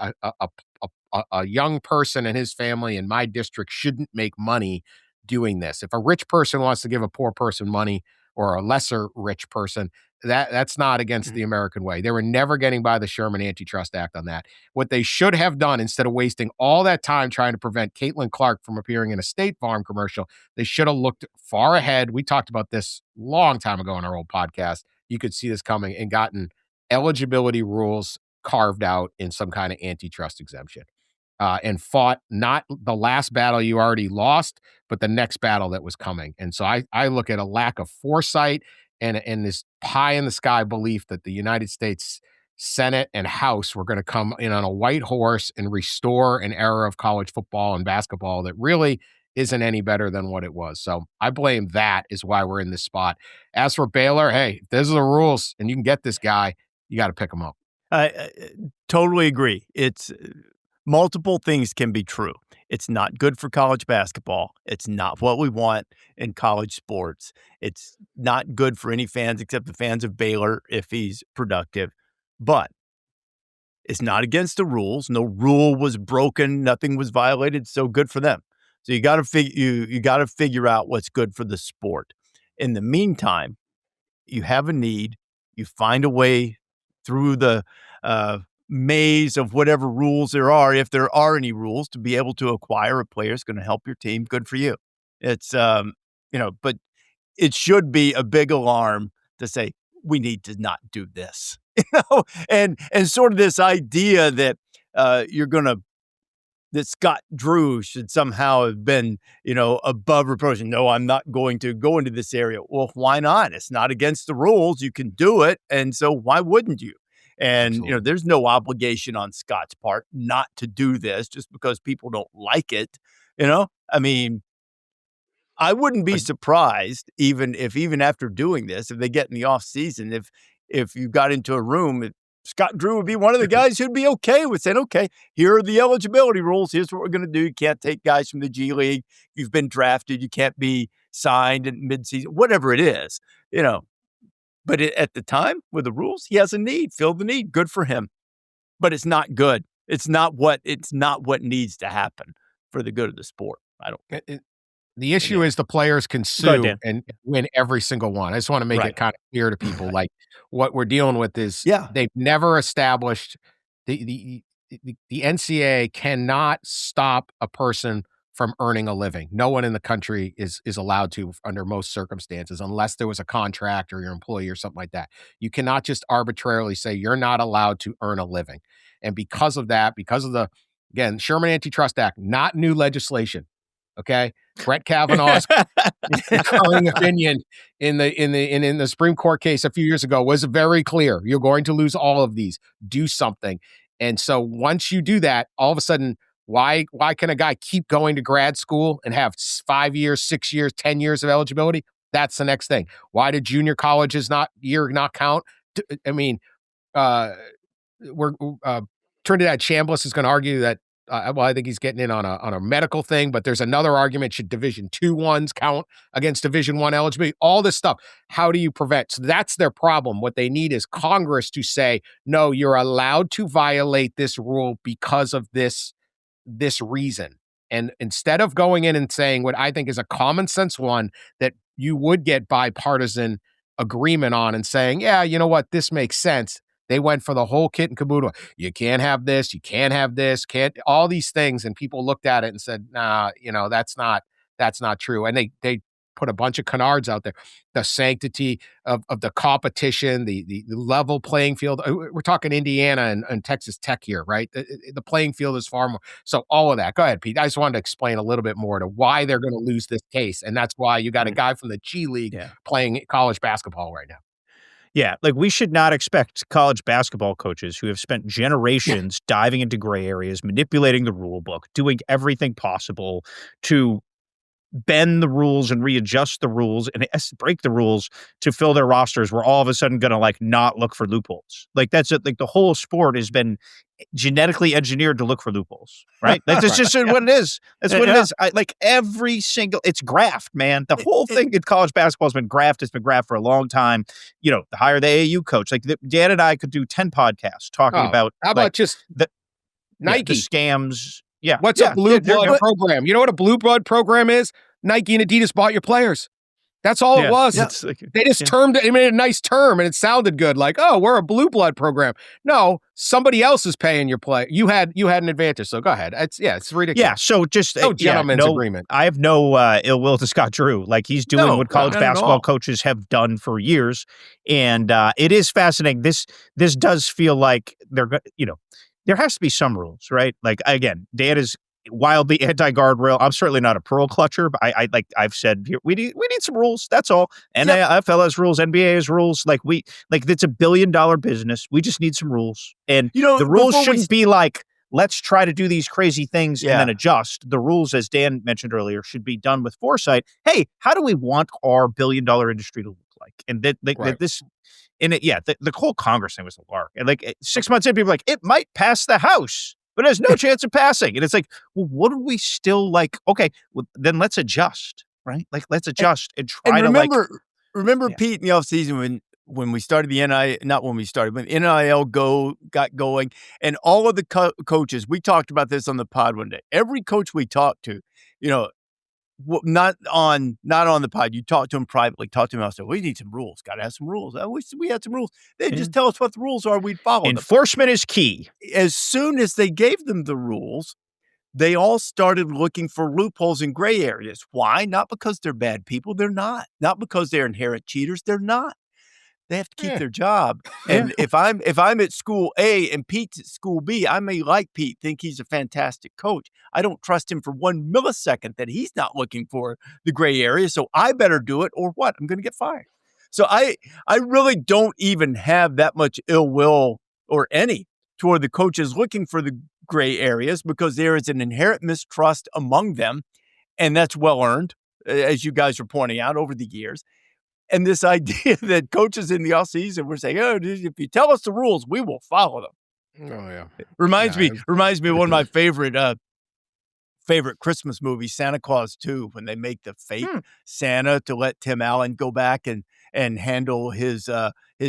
a young person and his family in my district shouldn't make money doing this. If a rich person wants to give a poor person money, or a lesser rich person, that's not against the American way. They were never getting by the Sherman Antitrust Act on that. What they should have done, instead of wasting all that time trying to prevent Caitlin Clark from appearing in a State Farm commercial, they should have looked far ahead. We talked about this a long time ago on our old podcast. You could see this coming, and gotten eligibility rules carved out in some kind of antitrust exemption. And fought not the last battle you already lost, but the next battle that was coming. And so I look at a lack of foresight and this pie in the sky belief that the United States Senate and House were going to come in on a white horse and restore an era of college football and basketball that really isn't any better than what it was. So I blame that is why we're in this spot. As for Baylor, hey, those are the rules, and you can get this guy. You got to pick him up. I totally agree. It's multiple things can be true. It's not good for college basketball. It's not what we want in college sports. It's not good for any fans except the fans of Baylor if he's productive. But it's not against the rules. No rule was broken. Nothing was violated. So good for them. So you got to figure out what's good for the sport. In the meantime, you have a need. You find a way through the maze of whatever rules there are, if there are any rules, to be able to acquire a player is going to help your team. Good for you. It's but it should be a big alarm to say we need to not do this. And sort of this idea that that Scott Drew should somehow have been, above reproach. No, I'm not going to go into this area. Well, why not? It's not against the rules. You can do it. And so why wouldn't you? And, Absolutely. There's no obligation on Scott's part not to do this just because people don't like it. I mean, I wouldn't be surprised even after doing this, if they get in the off season, if you got into a room, Scott Drew would be one of the guys who'd be okay with saying, okay, here are the eligibility rules. Here's what we're going to do. You can't take guys from the G League. You've been drafted. You can't be signed in midseason, whatever it is, But at the time, with the rules, he has a need. Fill the need. Good for him. But it's not good. It's not what needs to happen for the good of the sport. I don't. The issue is the players can sue and win every single one. I just want to make it kind of clear to people, like what we're dealing with is they've never established the NCAA cannot stop a person from earning a living. No one in the country is allowed to under most circumstances, unless there was a contract or your employee or something like that. You cannot just arbitrarily say you're not allowed to earn a living. And because of that, because of the, again, Sherman Antitrust Act, not new legislation. Okay. Brett Kavanaugh's concurring opinion in the Supreme Court case a few years ago was very clear. You're going to lose all of these. Do something. And so once you do that, all of a sudden, why can a guy keep going to grad school and have 5 years, 6 years, 10 years of eligibility? That's the next thing. Why did junior colleges not count? I mean, Trinidad Chambliss is going to argue that. I think he's getting in on a medical thing, but there's another argument. Should Division II ones count against Division I eligibility? All this stuff. How do you prevent? So that's their problem. What they need is Congress to say, no, you're allowed to violate this rule because of this reason. And instead of going in and saying what I think is a common sense one that you would get bipartisan agreement on and saying, yeah, you know what, this makes sense. They went for the whole kit and caboodle. You can't have this. You can't have this. Can't all these things. And people looked at it and said, nah, that's not true. And they put a bunch of canards out there. The sanctity of the competition, the level playing field. We're talking Indiana and Texas Tech here, right? The playing field is far more. So all of that. Go ahead, Pete. I just wanted to explain a little bit more to why they're going to lose this case. And that's why you got a guy from the G League playing college basketball right now. Yeah, like we should not expect college basketball coaches who have spent generations diving into gray areas, manipulating the rule book, doing everything possible to bend the rules and readjust the rules and break the rules to fill their rosters. We're all of a sudden going to like not look for loopholes. Like that's it. Like the whole sport has been genetically engineered to look for loopholes, right? That's just what it is. That's what it is. Like every single, it's graft, man. The whole thing in college basketball has been graft. It's been graft for a long time. You know, the hire the AAU coach, like Dan and I could do 10 podcasts talking about. How about just the Nike the scams? Yeah. What's a blue blood program? You know what a blue blood program is? Nike and Adidas bought your players. That's all it was. They just termed it, they made a nice term and it sounded good. Like, oh, we're a blue blood program. No, somebody else is paying your play. You had an advantage. So go ahead. It's ridiculous. Yeah. So just no gentleman's agreement. I have no ill will to Scott Drew. Like he's doing what college basketball coaches have done for years. And it is fascinating. This does feel like there has to be some rules, right? Like again, Dan is wildly anti-guardrail. I'm certainly not a pearl clutcher, but I've said here, we need some rules. That's all. NFL has rules, NBA has rules. It's $1 billion business. We just need some rules. And the rules shouldn't be like, let's try to do these crazy things and then adjust. The rules, as Dan mentioned earlier, should be done with foresight. Hey, how do we want our $1 billion industry to look like? And this. And the whole Congress thing was a lark. And 6 months in, people are like, it might pass the House, but there's no chance of passing. And it's like, well, what do we still like? Okay, well, then let's adjust, right? Like, let's adjust and try remember Pete, in the offseason when we started the when NIL got going, and all of the coaches, we talked about this on the pod one day. Every coach we talked to, not on the pod. You talk to him privately, talk to him. I said, we need some rules. Got to have some rules. I wish we had some rules. They'd just tell us what the rules are. We'd follow them. Enforcement is key. As soon as they gave them the rules, they all started looking for loopholes and gray areas. Why? Not because they're bad people. They're not. Not because they're inherent cheaters. They're not. They have to keep their job. And if I'm at school A and Pete's at school B, I may like Pete, think he's a fantastic coach. I don't trust him for 1 millisecond that he's not looking for the gray area. So I better do it or what? I'm going to get fired. So I really don't even have that much ill will or any toward the coaches looking for the gray areas because there is an inherent mistrust among them. And that's well earned, as you guys are pointing out over the years. And this idea that coaches in the offseason were saying, oh, if you tell us the rules, we will follow them. Oh, yeah. It reminds me of one of my favorite Christmas movies, Santa Claus 2, when they make the fake Santa to let Tim Allen go back and handle his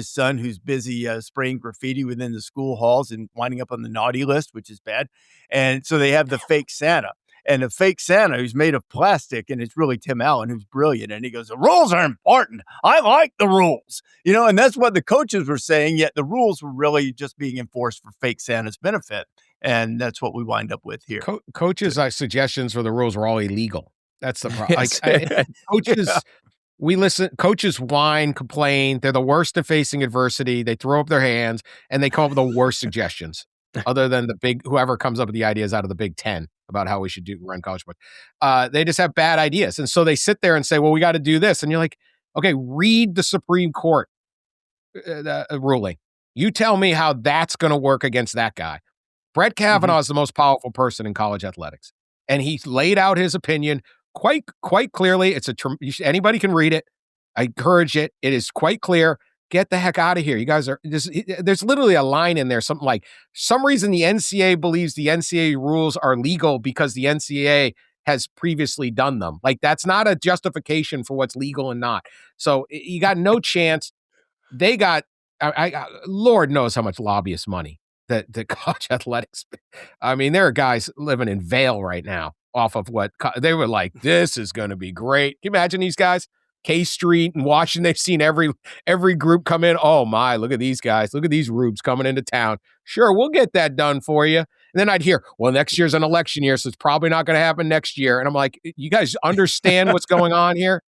son who's busy spraying graffiti within the school halls and winding up on the naughty list, which is bad. And so they have the fake Santa. And the fake Santa who's made of plastic, and it's really Tim Allen, who's brilliant. And he goes, the rules are important. I like the rules. And that's what the coaches were saying, yet the rules were really just being enforced for fake Santa's benefit. And that's what we wind up with here. Coaches' suggestions for the rules were all illegal. That's the problem. Coaches, we listen, coaches whine, complain. They're the worst at facing adversity. They throw up their hands, and they come up with the worst suggestions, other than whoever comes up with the ideas out of the Big Ten about how we should run college sports. They just have bad ideas. And so they sit there and say, well, we got to do this. And you're like, okay, read the Supreme Court ruling. You tell me how that's going to work against that guy. Brett Kavanaugh is the most powerful person in college athletics. And he's laid out his opinion quite clearly. Anybody can read it. I encourage it. It is quite clear. Get the heck out of here. You guys there's literally a line in there, something like, some reason the NCAA believes the NCAA rules are legal because the NCAA has previously done them. Like, that's not a justification for what's legal and not. So you got no chance. They got, Lord knows how much lobbyist money that college athletics. I mean, there are guys living in Vail right now off of what they were like, this is going to be great. Can you imagine these guys? K Street and Washington, they've seen every group come in. Oh my, look at these guys. Look at these rubes coming into town. Sure, we'll get that done for you. And then I'd hear, well, next year's an election year, so it's probably not going to happen next year. And I'm like, you guys understand what's going on here?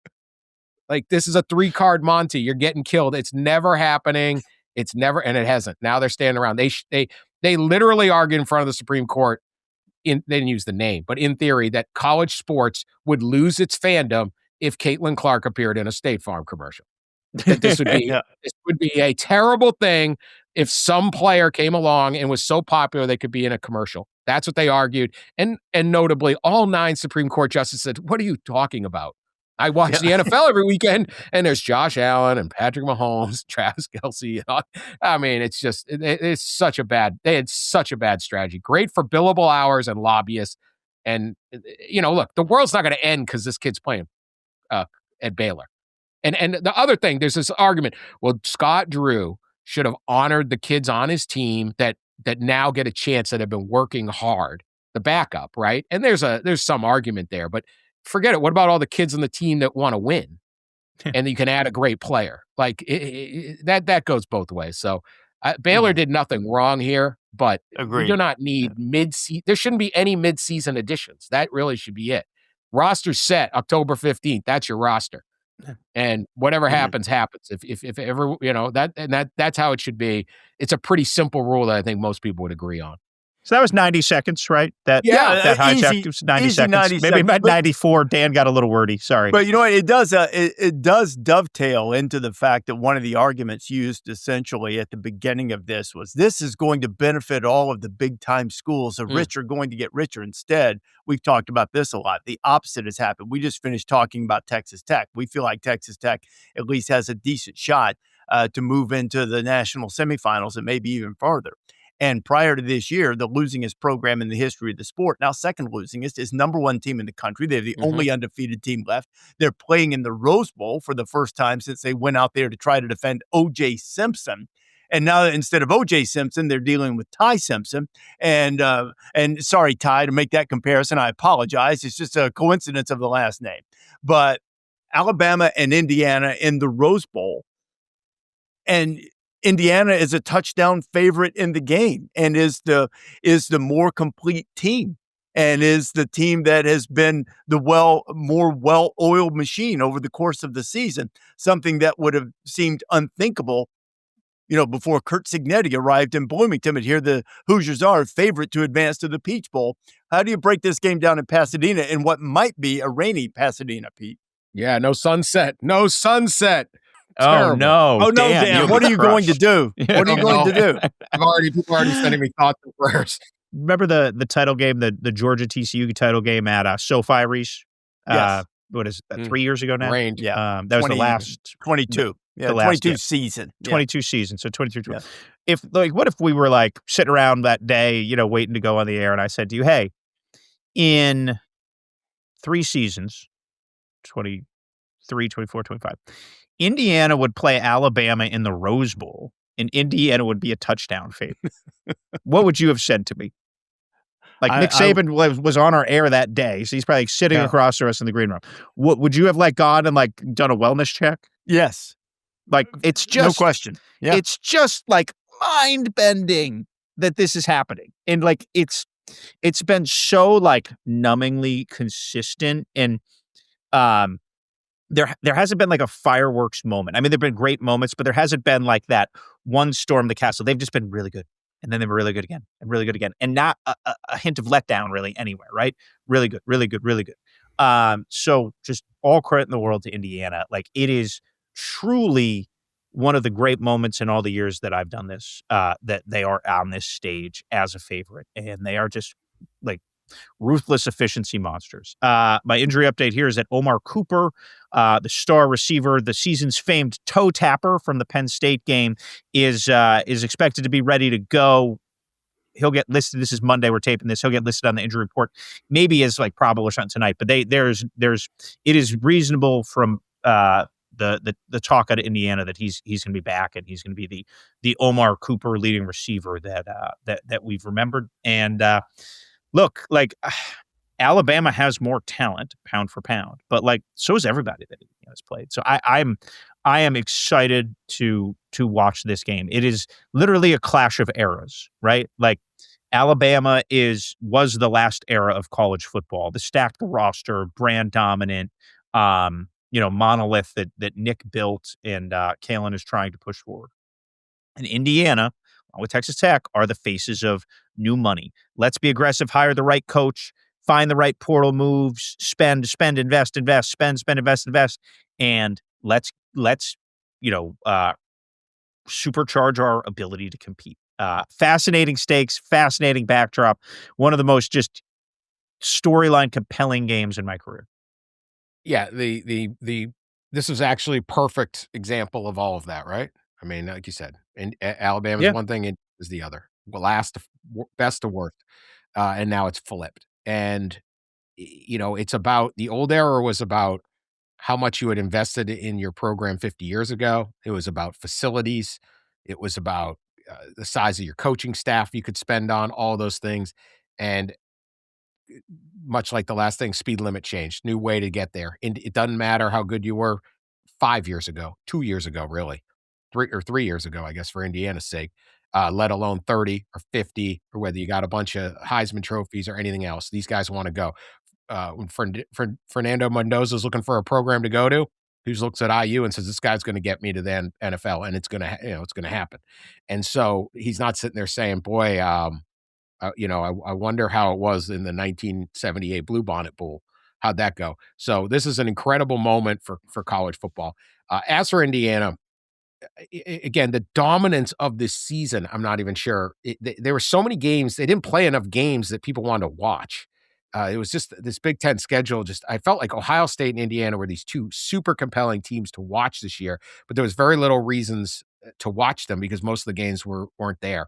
Like, this is a 3-card Monty. You're getting killed. It's never happening. It's never, and it hasn't. Now they're standing around. They literally argued in front of the Supreme Court. They didn't use the name, but in theory, that college sports would lose its fandom if Caitlin Clark appeared in a State Farm commercial. That this would be this would be a terrible thing if some player came along and was so popular they could be in a commercial. That's what they argued. And notably, all 9 Supreme Court justices said, "What are you talking about? I watch the NFL every weekend, and there's Josh Allen and Patrick Mahomes, Travis Kelce." I mean, it's just it's such a bad. They had such a bad strategy. Great for billable hours and lobbyists. And look, the world's not going to end because this kid's playing at Baylor. And the other thing, there's this argument. Well, Scott Drew should have honored the kids on his team that now get a chance, that have been working hard. The backup, right? And there's some argument there, but forget it. What about all the kids on the team that want to win? And you can add a great player. Like that goes both ways. So Baylor did nothing wrong here, but we do not need mid-season. There shouldn't be any mid-season additions. That really should be it. Roster set October 15th. That's your roster. And whatever happens, happens. If ever, that's how it should be. It's a pretty simple rule that I think most people would agree on. So that was 90 seconds, right? That hijack was 90 seconds. 90 Maybe about 94. Dan got a little wordy. Sorry. But you know what? It does it does dovetail into the fact that one of the arguments used essentially at the beginning of this was this is going to benefit all of the big-time schools. The rich are going to get richer. Instead, we've talked about this a lot. The opposite has happened. We just finished talking about Texas Tech. We feel like Texas Tech at least has a decent shot to move into the national semifinals and maybe even farther. And prior to this year, the losingest program in the history of the sport, now second losingest, is number 1 team in the country. They're the only undefeated team left. They're playing in the Rose Bowl for the first time since they went out there to try to defend O.J. Simpson. And now instead of O.J. Simpson, they're dealing with Ty Simpson. And sorry, Ty, to make that comparison, I apologize. It's just a coincidence of the last name. But Alabama and Indiana in the Rose Bowl. And Indiana is a touchdown favorite in the game and is the more complete team and is the team that has been the more well-oiled machine over the course of the season, something that would have seemed unthinkable, before Curt Cignetti arrived in Bloomington. And here the Hoosiers are favorite to advance to the Peach Bowl. How do you break this game down in Pasadena in what might be a rainy Pasadena, Pete? Yeah, no sunset. No sunset. Terrible. Oh, no, Dan. What are you going to do? What are you going to do? People are already sending me thoughts and prayers. Remember the title game, the Georgia TCU title game at SoFi, Rece? Yes. What is it, 3 years ago now? Rained. Yeah. That was the last 22. Yeah, the last 22 season. 22 season. So 23. Yeah. What if we were like sitting around that day, waiting to go on the air, and I said to you, hey, in 3 seasons, 23, 24, 25, Indiana would play Alabama in the Rose Bowl, and Indiana would be a touchdown favorite. What would you have said to me? Like Nick Saban was on our air that day, so he's probably sitting across from us in the green room. What would you have gone and done a wellness check? Yes. It's just no question. Yeah. It's just mind bending that this is happening, and it's been so numbingly consistent, and There hasn't been a fireworks moment. I mean, there've been great moments, but there hasn't been that one storm the castle. They've just been really good. And then they were really good again and really good again. And not a hint of letdown really anywhere, right? Really good, really good, really good. So just all credit in the world to Indiana. It is truly one of the great moments in all the years that I've done this, that they are on this stage as a favorite. And they are just ruthless efficiency monsters. My injury update here is that Omar Cooper, the star receiver, the season's famed toe tapper from the Penn State game, is expected to be ready to go. He'll get listed. This is Monday. We're taping this. He'll get listed on the injury report, maybe as probable or something tonight. But it is reasonable from the talk out of Indiana that he's going to be back and he's going to be the Omar Cooper leading receiver that we've remembered. And look, Alabama has more talent, pound for pound, but so is everybody that has played. So I am excited to watch this game. It is literally a clash of eras, right? Alabama was the last era of college football, the stacked roster, brand dominant, monolith that Nick built and Kalen is trying to push forward. And Indiana, along with Texas Tech, are the faces of new money. Let's be aggressive, hire the right coach, find the right portal moves, spend, invest, spend, invest, and let's supercharge our ability to compete. Fascinating stakes, fascinating backdrop. One of the most just storyline compelling games in my career. Yeah, this was actually perfect example of all of that, right? I mean, like you said, and Alabama's one thing, and is the other. Best to worst, and now it's flipped. And it's about the old era was about how much you had invested in your program 50 years ago. It was about facilities. It was about the size of your coaching staff you could spend on all those things. And much like the last thing, speed limit changed, new way to get there. And it doesn't matter how good you were 5 years ago, 2 years ago, really, 3 years ago, I guess, for Indiana's sake, let alone 30 or 50, or whether you got a bunch of Heisman trophies or anything else. These guys want to go. When Fernando Mendoza is looking for a program to go to, he looks at IU and says, "This guy's going to get me to the NFL, and it's going to, it's going to happen." And so he's not sitting there saying, "Boy, I wonder how it was in the 1978 Bluebonnet Bowl. How'd that go?" So this is an incredible moment for college football. As for Indiana, again, the dominance of this season, I'm not even sure. There were so many games. They didn't play enough games that people wanted to watch. It was just this Big Ten schedule. I felt like Ohio State and Indiana were these two super compelling teams to watch this year, but there was very little reasons to watch them because most of the games weren't there.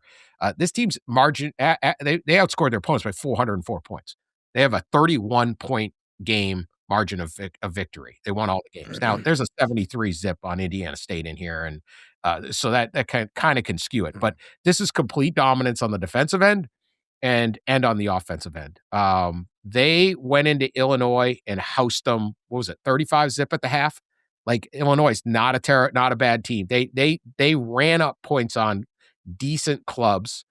This team's margin, they outscored their opponents by 404 points. They have a 31-point game margin of victory. They won all the games. Now, there's a 73 zip on Indiana State in here, and so that kind of can skew it. But this is complete dominance on the defensive end and on the offensive end. They went into Illinois and housed them. What was it, 35 zip at the half? Like, Illinois is not a bad team. They ran up points on decent clubs.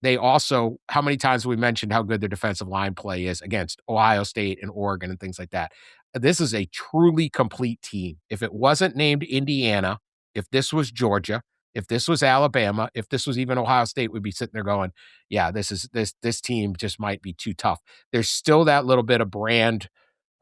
They also, how many times have we mentioned how good their defensive line play is against Ohio State and Oregon and things like that? This is a truly complete team. If it wasn't named Indiana, if this was Georgia, if this was Alabama, if this was even Ohio State, we'd be sitting there going, yeah, this team just might be too tough. There's still that little bit of brand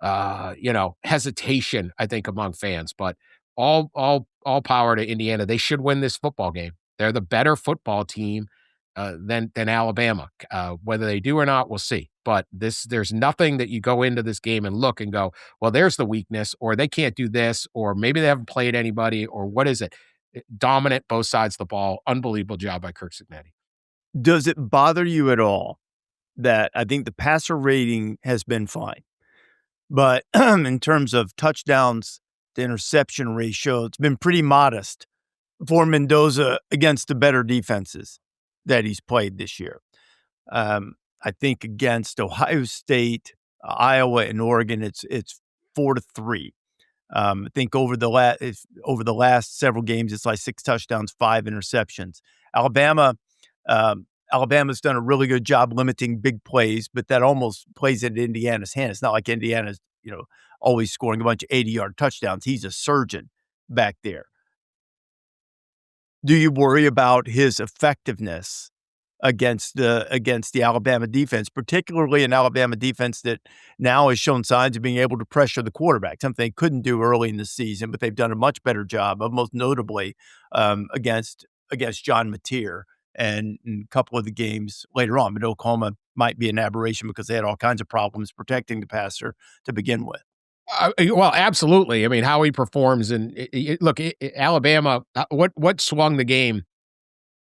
hesitation, I think, among fans, but all power to Indiana. They should win this football game. They're the better football team than Alabama. Whether they do or not, we'll see. But there's nothing that you go into this game and look and go, well, there's the weakness, or they can't do this, or maybe they haven't played anybody, or what is it? Dominant both sides of the ball. Unbelievable job by Kirk Cignetti. Does it bother you at all that I think the passer rating has been fine, but in terms of touchdowns to interception ratio, it's been pretty modest for Mendoza against the better defenses that he's played this year? I think against Ohio State, Iowa, and Oregon, it's 4-3. I think over the last several games, it's like 6 touchdowns, 5 interceptions. Alabama's done a really good job limiting big plays, but that almost plays into Indiana's hand. It's not like Indiana's always scoring a bunch of 80-yard touchdowns. He's a surgeon back there. Do you worry about his effectiveness against the Alabama defense, particularly an Alabama defense that now has shown signs of being able to pressure the quarterback, something they couldn't do early in the season, but they've done a much better job of, most notably against John Mateer and a couple of the games later on. But Oklahoma might be an aberration because they had all kinds of problems protecting the passer to begin with. Well, absolutely. I mean, how he performs, and look, Alabama. What swung the game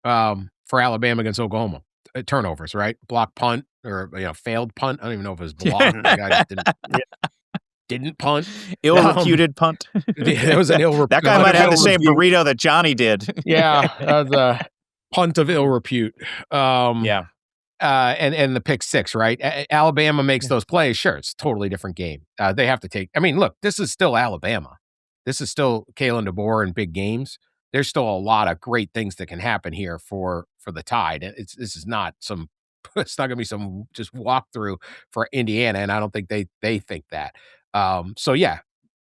for Alabama against Oklahoma? Turnovers, right? Block punt or failed punt. I don't even know if it was blocked. The guy didn't punt. Ill-reputed punt. It was an ill-reputed. That guy might have the same burrito that Johnny did. Yeah, that was a punt of ill repute. Yeah. And the pick 6, right? Alabama makes those plays. Sure, it's a totally different game. They have to take. I mean, look, this is still Alabama. This is still Kalen DeBoer in big games. There's still a lot of great things that can happen here for the Tide. This is not some. It's not going to be some just walkthrough for Indiana, and I don't think they think that. So yeah,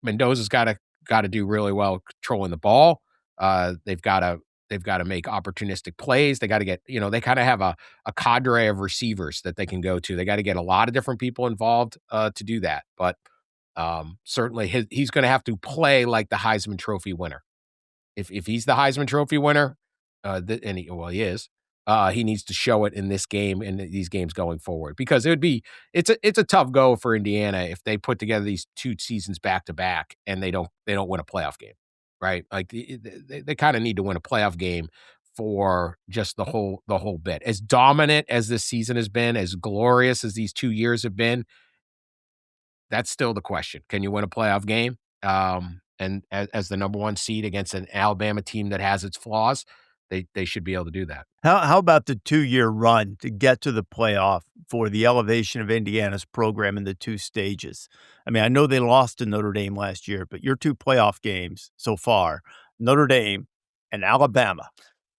Mendoza's got to do really well controlling the ball. They've got to make opportunistic plays. They got to get, they kind of have a cadre of receivers that they can go to. They got to get a lot of different people involved to do that. But certainly he's going to have to play like the Heisman Trophy winner. If he's the Heisman Trophy winner, he is. He needs to show it in this game and these games going forward, because it's a tough go for Indiana if they put together these 2 seasons back to back and they don't win a playoff game, right? Like they kind of need to win a playoff game for just the whole bit. As dominant as this season has been, as glorious as these 2 years have been, that's still the question. Can you win a playoff game? And as the number 1 seed against an Alabama team that has its flaws, they should be able to do that. How about the 2-year run to get to the playoff for the elevation of Indiana's program in the 2 stages? I mean, I know they lost to Notre Dame last year, but your 2 playoff games so far, Notre Dame and Alabama,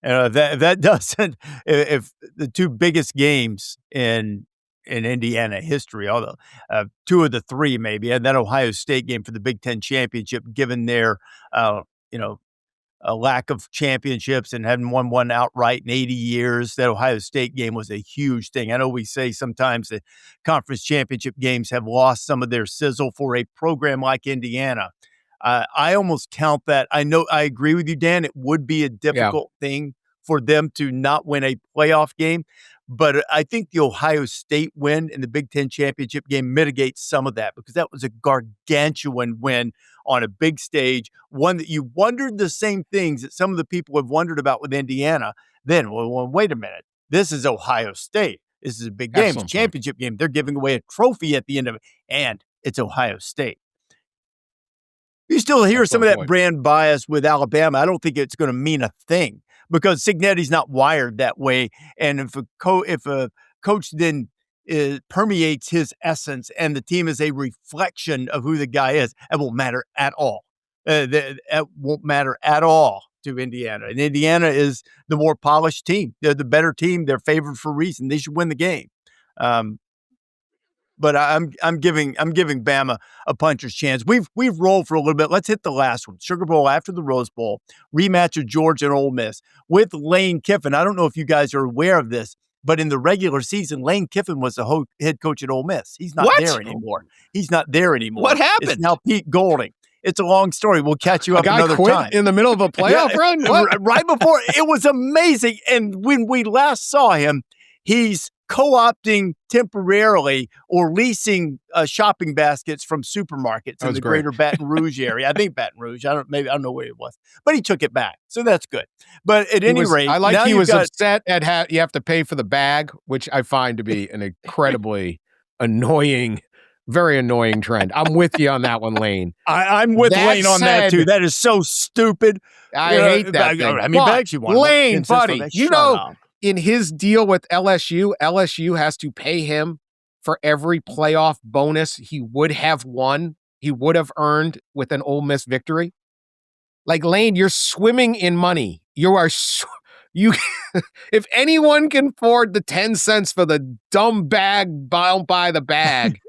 that doesn't, if the 2 biggest games in Indiana history, although 2 of the 3 maybe, and that Ohio State game for the Big Ten championship, given their, a lack of championships and hadn't won one outright in 80 years. That Ohio State game was a huge thing. I know we say sometimes that conference championship games have lost some of their sizzle for a program like Indiana. I almost count that. I agree with you, Dan. It would be a difficult thing for them to not win a playoff game. But I think the Ohio State win in the Big Ten championship game mitigates some of that, because that was a gargantuan win on a big stage, one that you wondered the same things that some of the people have wondered about with Indiana. Then, well, wait a minute. This is Ohio State. This is a big game. It's a championship game. They're giving away a trophy at the end of it, and it's Ohio State. You still hear some of that brand bias with Alabama. I don't think it's going to mean a thing, because Cignetti's not wired that way. And if a coach then permeates his essence and the team is a reflection of who the guy is, it won't matter at all. It won't matter at all to Indiana. And Indiana is the more polished team. They're the better team. They're favored for a reason. They should win the game. But I'm giving Bama a puncher's chance. We've rolled for a little bit. Let's hit the last one. Sugar Bowl after the Rose Bowl, rematch of Georgia and Ole Miss with Lane Kiffin. I don't know if you guys are aware of this, but in the regular season, Lane Kiffin was the head coach at Ole Miss. He's not there anymore. What happened? It's now Pete Golding. It's a long story. We'll catch you up another time. A guy quit in the middle of a playoff run? What? Right before. It was amazing. And when we last saw him, he's co-opting temporarily or leasing shopping baskets from supermarkets in the greater Baton Rouge area. I think Baton Rouge. I don't know where it was, but he took it back. So that's good. But at any rate, I like he was upset at you have to pay for the bag, which I find to be an incredibly annoying, very annoying trend. I'm with you on that one, Lane. I'm with Lane on that too. That is so stupid. I hate that thing. I mean, bags you want. Lane, buddy, in his deal with LSU has to pay him for every playoff bonus he would have earned with an Ole Miss victory. Like, Lane, you're swimming in money. If anyone can afford the 10 cents for the dumb bag, buy the bag.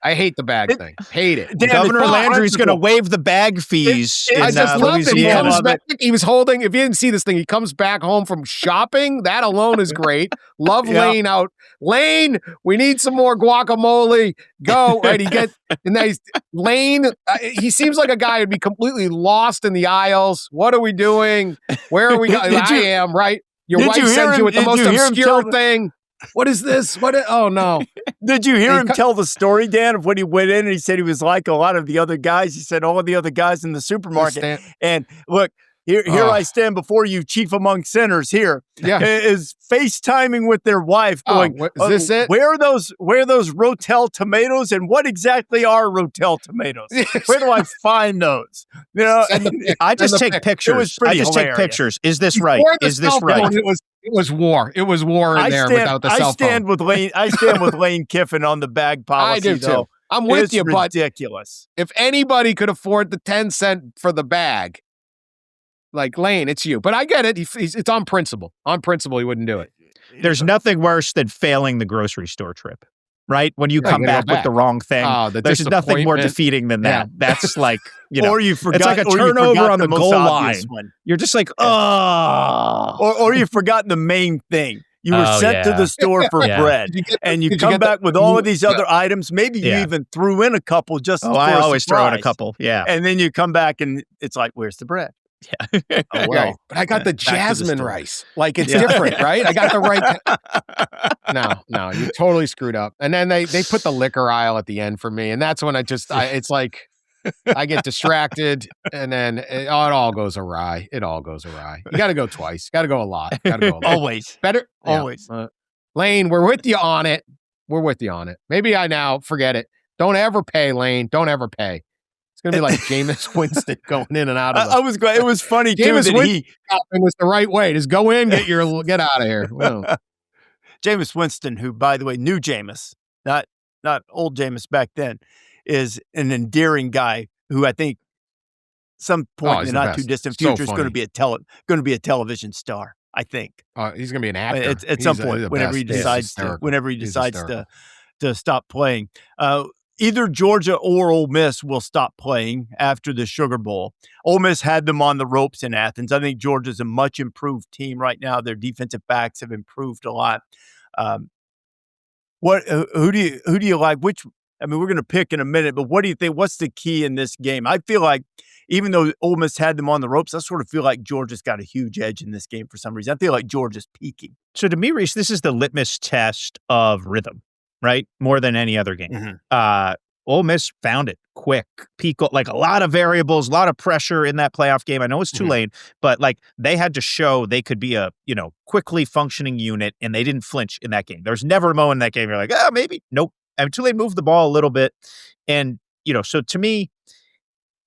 I hate the bag thing. Hate it. Governor Landry's going to waive the bag fees. I just loved it. He comes back. He was holding. If you didn't see this thing, he comes back home from shopping. That alone is great. Love Lane out. Lane, we need some more guacamole. Go. Right. Lane. He seems like a guy who'd be completely lost in the aisles. What are we doing? Where are we going? I am right. Your wife sends you with the most obscure thing. What is this? Oh, no. Did you hear him tell the story, Dan, of when he went in and he said he was like a lot of the other guys? He said all of the other guys in the supermarket. And look, here I stand before you, chief among sinners here. Yeah. Is FaceTiming with their wife going, is this it? Where are those Rotel tomatoes and what exactly are Rotel tomatoes? Where do I find those? I just take pictures. Take pictures. Is this right? Is this right? It was war. It was war in there without the cell phone. I stand with Lane Kiffin on the bag policy. I do too. I'm with you, but ridiculous. If anybody could afford the 10 cent for the bag, like, Lane, it's you. But I get it. It's on principle. On principle, he wouldn't do it. There's nothing worse than failing the grocery store trip. right? When you come you gotta back go with the back. wrong thing. Oh, the There's nothing more disappointment. defeating than that. Yeah. That's like, you know, or you forgot, it's like a or you turnover forgot on the most goal obvious line. one. You're just like, oh. Or you forgot the main thing. You were Oh, sent to yeah. the store for Yeah. bread, and you come back with all of these other items. Maybe you Yeah. even threw in a couple just for I a always throw in a surprise. couple. Yeah. And then you come back and it's like, where's the bread? Yeah. Oh, well. Right. But I got the back to the jasmine store. rice. Like, it's Yeah. different, right? I got the right. No, you totally screwed up. And then they put the liquor aisle at the end for me, and that's when it's like I get distracted, and then it all goes awry. It all goes awry. You got to go twice. Got to go a lot. Always. Better. Yeah. Always. Lane, we're with you on it. We're with you on it. Maybe I now forget it. Don't ever pay, Lane. Don't ever pay. It's gonna be like Jameis Winston going in and out of. I was glad. It was funny too Jameis that Winston was the right way. Just go in, get out of here. Well, Jameis Winston, who, by the way, new Jameis, not old Jameis back then, is an endearing guy who I think some point in he's the the not too best. distant So future is going to funny. be a television star. I think he's gonna be an actor at some He's point the whenever best. he He's decides hysterical. to stop playing. Either Georgia or Ole Miss will stop playing after the Sugar Bowl. Ole Miss had them on the ropes in Athens. I think Georgia's a much improved team right now. Their defensive backs have improved a lot. Who do you like? We're going to pick in a minute, but what do you think? What's the key in this game? I feel like even though Ole Miss had them on the ropes, I sort of feel like Georgia's got a huge edge in this game for some reason. I feel like Georgia's peaking. So to me, Rece, this is the litmus test of rhythm, right? More than any other game. Mm-hmm. Ole Miss found it quick, peak, like a lot of variables, a lot of pressure in that playoff game. I know it's Tulane, but like they had to show they could be a, quickly functioning unit, and they didn't flinch in that game. There's never a moment in that game you're like, maybe. Nope. I mean, Tulane moved the ball a little bit. And, so to me,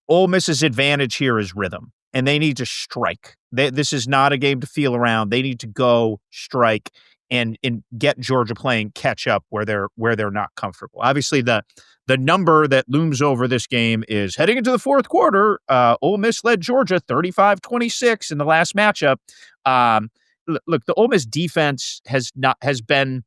Ole Miss's advantage here is rhythm, and they need to strike. This is not a game to feel around. They need to go strike and get Georgia playing catch up where they're not comfortable. Obviously, the number that looms over this game is heading into the fourth quarter. Ole Miss led Georgia 35-26 in the last matchup. Look, the Ole Miss defense has been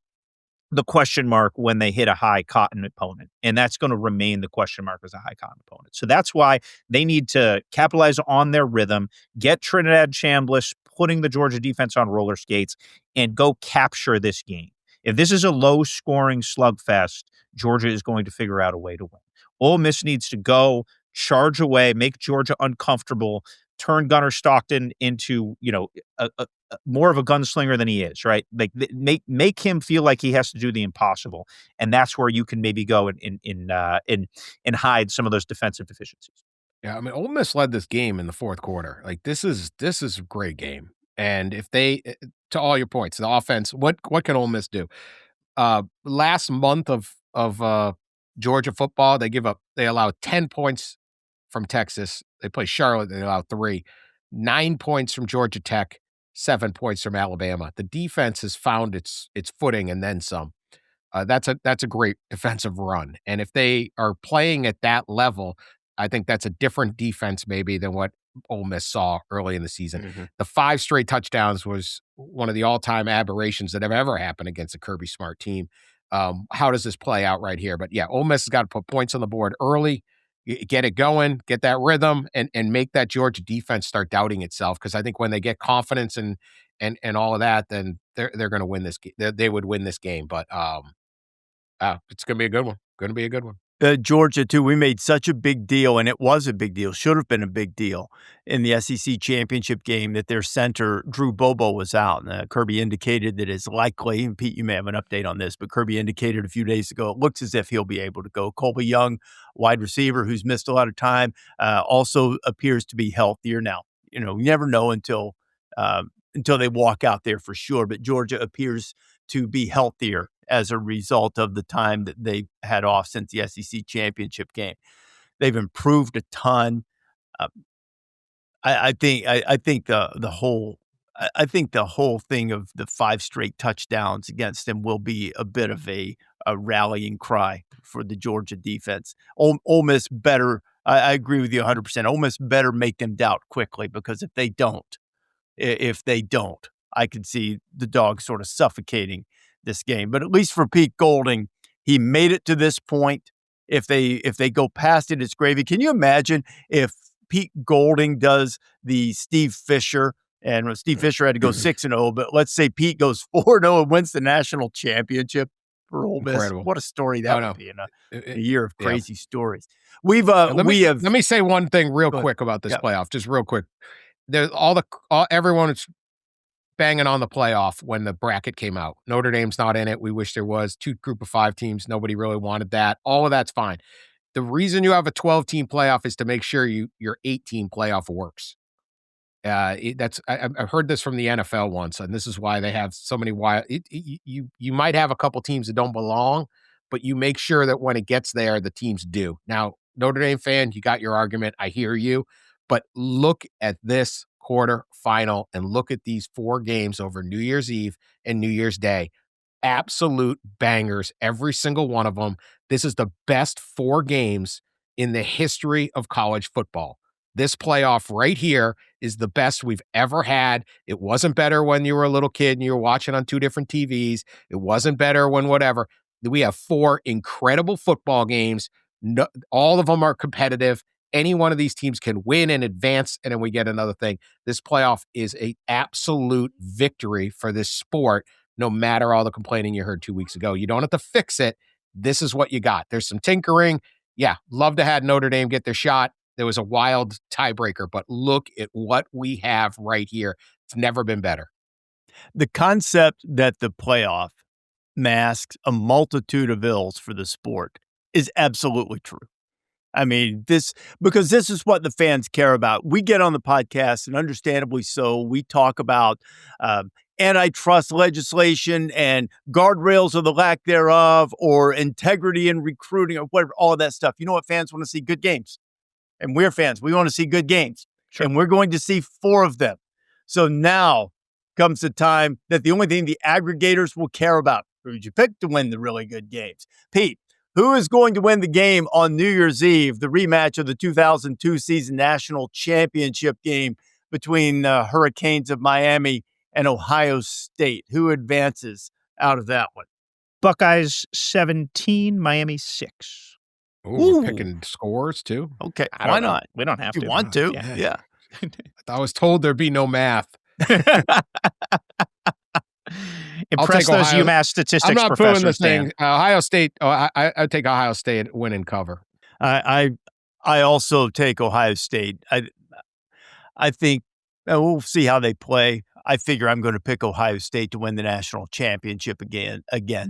the question mark when they hit a high cotton opponent. And that's going to remain the question mark as a high cotton opponent. So that's why they need to capitalize on their rhythm, get Trinidad Chambliss putting the Georgia defense on roller skates, and go capture this game. If this is a low-scoring slugfest, Georgia is going to figure out a way to win. Ole Miss needs to go, charge away, make Georgia uncomfortable, turn Gunnar Stockton into, more of a gunslinger than he is, right? Like make him feel like he has to do the impossible, and that's where you can maybe go and hide some of those defensive deficiencies. Yeah, I mean, Ole Miss led this game in the fourth quarter. Like this is a great game, and if they, to all your points, the offense, what can Ole Miss do? Last month of Georgia football, they allowed 10 points from Texas. They play Charlotte, they allowed 3, 9 points from Georgia Tech, 7 points from Alabama. The defense has found its footing and then some. That's a great defensive run. And if they are playing at that level, I think that's a different defense maybe than what Ole Miss saw early in the season. Mm-hmm. The 5 straight touchdowns was one of the all-time aberrations that have ever happened against a Kirby Smart team. How does this play out right here? But yeah, Ole Miss has got to put points on the board early, get it going, get that rhythm, and make that Georgia defense start doubting itself. Because I think when they get confidence and all of that, then they're going to win this game. They would win this game. But it's going to be a good one. Going to be a good one. Georgia, too, we made such a big deal, and it was a big deal, should have been a big deal in the SEC championship game that their center, Drew Bobo, was out. Kirby indicated that it's likely, and Pete, you may have an update on this, but Kirby indicated a few days ago, it looks as if he'll be able to go. Colby Young, wide receiver who's missed a lot of time, also appears to be healthier now. You never know until they walk out there for sure, but Georgia appears to be healthier as a result of the time that they've had off since the SEC championship game. They've improved a ton. I think the whole thing of the 5 straight touchdowns against them will be a bit of a rallying cry for the Georgia defense. Ole Miss better. I agree with you 100%. Ole Miss better make them doubt quickly, because if they don't, I could see the Dogs sort of suffocating this game. But at least for Pete Golding, He made it to this point. If they go past it, it's gravy. Can you imagine if Pete Golding does the Steve Fisher, and Steve Fisher had to go 6-0, but let's say Pete goes 4-0 and wins the national championship for Ole Miss. Incredible. What a story that would be in a year of crazy stories. Let me say one thing real quick about this playoff, just real quick. There's everyone is banging on the playoff when the bracket came out. Notre Dame's not in it. We wish there was. 2 group of 5 teams. Nobody really wanted that. All of that's fine. The reason you have a 12-team playoff is to make sure your 8-team playoff works. I've heard this from the NFL once, and this is why they have so many wild. You might have a couple teams that don't belong, but you make sure that when it gets there, the teams do. Now, Notre Dame fan, you got your argument. I hear you, but look at this quarterfinal and look at these 4 games over New Year's Eve and New Year's Day. Absolute bangers, every single one of them. This is the best 4 games in the history of college football. This playoff right here is the best we've ever had. It wasn't better when you were a little kid and you were watching on 2 different TVs. It wasn't better when whatever. We have 4 incredible football games. No, all of them are competitive. Any one of these teams can win and advance, and then we get another thing. This playoff is an absolute victory for this sport, no matter all the complaining you heard 2 weeks ago. You don't have to fix it. This is what you got. There's some tinkering. Yeah, love to have Notre Dame get their shot. There was a wild tiebreaker, but look at what we have right here. It's never been better. The concept that the playoff masks a multitude of ills for the sport is absolutely true. I mean, because this is what the fans care about. We get on the podcast, and understandably so, we talk about antitrust legislation and guardrails or the lack thereof, or integrity in recruiting, or whatever, all of that stuff. You know what fans want to see? Good games. And we're fans. We want to see good games. Sure. And we're going to see 4 of them. So now comes the time that the only thing the aggregators will care about. Who did you pick to win the really good games? Pete, who is going to win the game on New Year's Eve, the rematch of the 2002 season national championship game between the Hurricanes of Miami and Ohio State? Who advances out of that one? Buckeyes 17, Miami 6. Ooh, we're picking scores too. Okay, why not? We don't have to. You want to? Yeah. I was told there'd be no math. Impress those UMass statistics I'm not professors. proving this thing. Ohio State. I take Ohio State win and cover. I also take Ohio State. I think we'll see how they play. I figure I'm going to pick Ohio State to win the national championship again.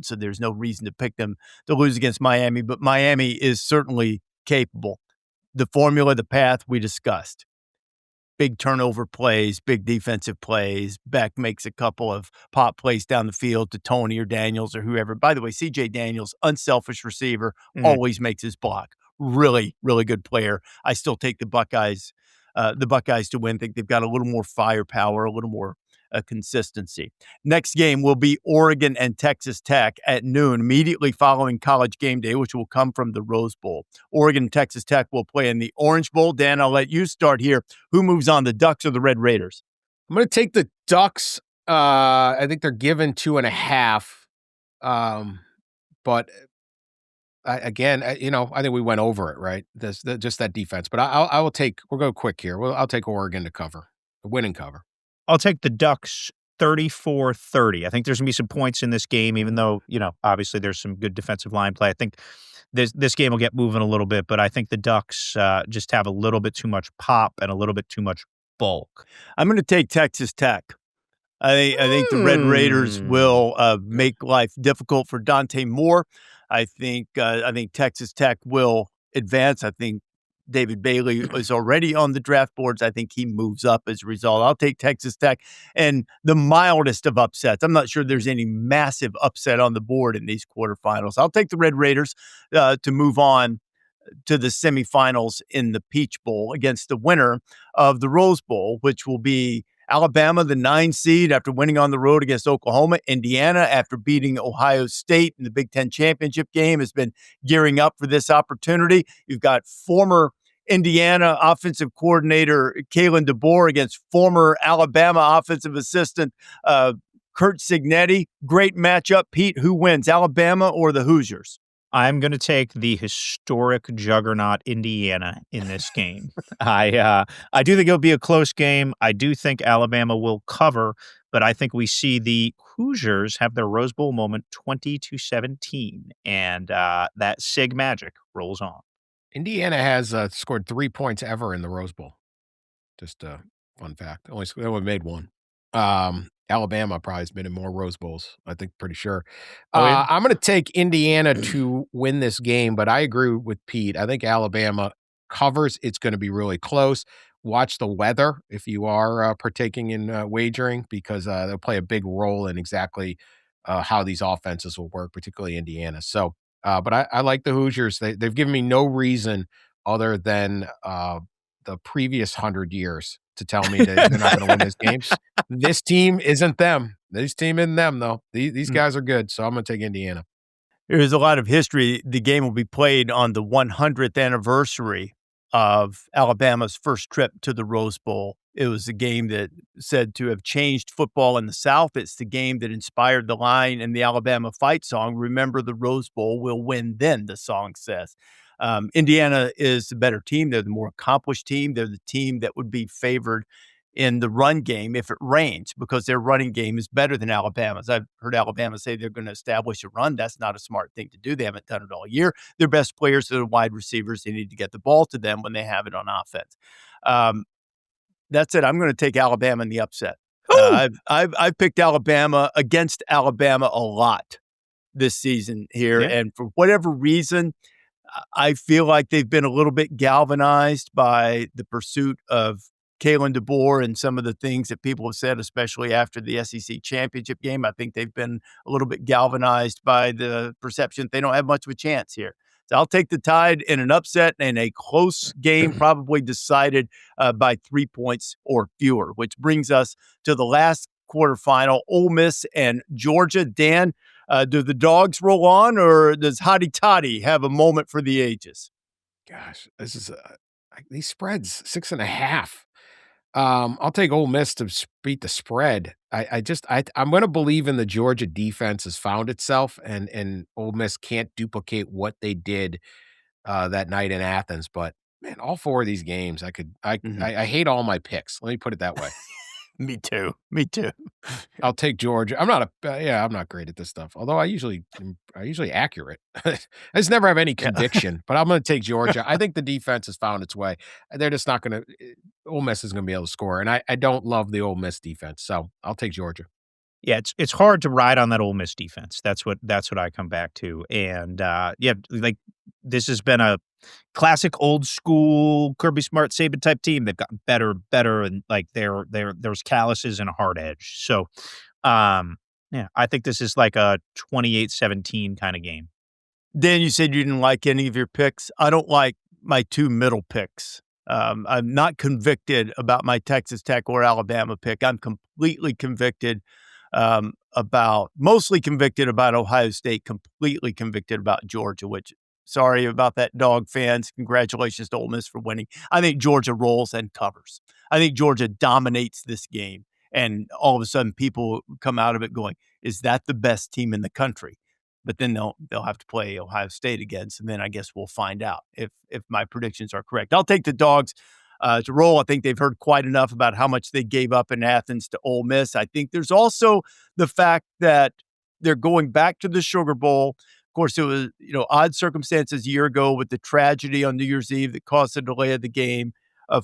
So there's no reason to pick them to lose against Miami, but Miami is certainly capable. The formula, the path we discussed. Big turnover plays, big defensive plays. Beck makes a couple of pop plays down the field to Tony or Daniels or whoever. By the way, C.J. Daniels, unselfish receiver, always makes his block. Really, really good player. I still take the Buckeyes to win. I think they've got a little more firepower, a little more consistency. Next game will be Oregon and Texas Tech at noon, immediately following College Game Day, which will come from the Rose Bowl. Oregon and Texas Tech will play in the Orange Bowl. Dan, I'll let you start here. Who moves on, the Ducks or the Red Raiders? I'm going to take the Ducks. I think they're given 2.5. But I think we went over it, right? Just that defense. But we'll go quick here. I'll take Oregon to cover, win and cover. I'll take the Ducks 34-30. I think there's going to be some points in this game, even though, obviously there's some good defensive line play. I think this game will get moving a little bit, but I think the Ducks just have a little bit too much pop and a little bit too much bulk. I'm going to take Texas Tech. I think the Red Raiders will make life difficult for Dante Moore. I think Texas Tech will advance. I think David Bailey is already on the draft boards. I think he moves up as a result. I'll take Texas Tech and the mildest of upsets. I'm not sure there's any massive upset on the board in these quarterfinals. I'll take the Red Raiders to move on to the semifinals in the Peach Bowl against the winner of the Rose Bowl, which will be Alabama, the 9 seed, after winning on the road against Oklahoma. Indiana, after beating Ohio State in the Big Ten championship game, has been gearing up for this opportunity. You've got former Indiana offensive coordinator Kalen DeBoer against former Alabama offensive assistant Kurt Cignetti. Great matchup. Pete, who wins, Alabama or the Hoosiers? I'm going to take the historic juggernaut Indiana in this game. I do think it'll be a close game. I do think Alabama will cover, but I think we see the Hoosiers have their Rose Bowl moment 20-17, and that Sig magic rolls on. Indiana has scored 3 points ever in the Rose Bowl. Just a fun fact. They only made one. Alabama probably has been in more Rose Bowls, I think, pretty sure. I'm going to take Indiana to win this game, but I agree with Pete. I think Alabama covers. It's going to be really close. Watch the weather if you are partaking in wagering, because they'll play a big role in exactly how these offenses will work, particularly Indiana. So, but I like the Hoosiers. They've given me no reason other than the previous 100 years to tell me that they're not going to win this game. This team isn't them. This team isn't them, though. These guys are good, so I'm going to take Indiana. There's a lot of history. The game will be played on the 100th anniversary of Alabama's first trip to the Rose Bowl. It was a game that said to have changed football in the South. It's the game that inspired the line in the Alabama fight song, "Remember the Rose Bowl, we'll win then," the song says. Indiana is the better team. They're the more accomplished team. They're the team that would be favored in the run game if it rains, because their running game is better than Alabama's. I've heard Alabama say they're going to establish a run. That's not a smart thing to do. They haven't done it all year. Their best players are the wide receivers. They need to get the ball to them when they have it on offense. That's it. I'm going to take Alabama in the upset. I've picked Alabama against Alabama a lot this season here, and for whatever reason, I feel like they've been a little bit galvanized by the pursuit of Kalen DeBoer and some of the things that people have said, especially after the SEC championship game. I think they've been a little bit galvanized by the perception that they don't have much of a chance here. So I'll take the Tide in an upset and a close game, probably decided by 3 points or fewer, which brings us to the last quarterfinal, Ole Miss and Georgia. Dan, do the dogs roll on, or does Hotty Toddy have a moment for the ages? Gosh, this is these spreads 6.5. I'll take Ole Miss to beat the spread. I'm going to believe in the Georgia defense has found itself, and Ole Miss can't duplicate what they did that night in Athens. But man, all 4 of these games, I hate all my picks. Let me put it that way. Me too. I'll take Georgia. I'm not great at this stuff. Although I usually accurate. I just never have any conviction. But I'm going to take Georgia. I think the defense has found its way. They're just not going to. Ole Miss is going to be able to score, and I don't love the Ole Miss defense, so I'll take Georgia. Yeah, it's hard to ride on that Ole Miss defense. That's what I come back to, and like this has been a classic old school Kirby Smart Saban type team. They've gotten better, and like there's calluses and a hard edge. So, I think this is like a 28-17 kind of game. Dan, you said you didn't like any of your picks. I don't like my 2 middle picks. I'm not convicted about my Texas Tech or Alabama pick. I'm completely convicted mostly convicted about Ohio State, completely convicted about Georgia, which, sorry about that, dog fans. Congratulations to Ole Miss for winning. I think Georgia rolls and covers. I think Georgia dominates this game. And all of a sudden people come out of it going, is that the best team in the country? But then they'll have to play Ohio State again. So then I guess we'll find out if my predictions are correct. I'll take the dogs to roll. I think they've heard quite enough about how much they gave up in Athens to Ole Miss. I think there's also the fact that they're going back to the Sugar Bowl. Of course, it was odd circumstances a year ago with the tragedy on New Year's Eve that caused a delay of the game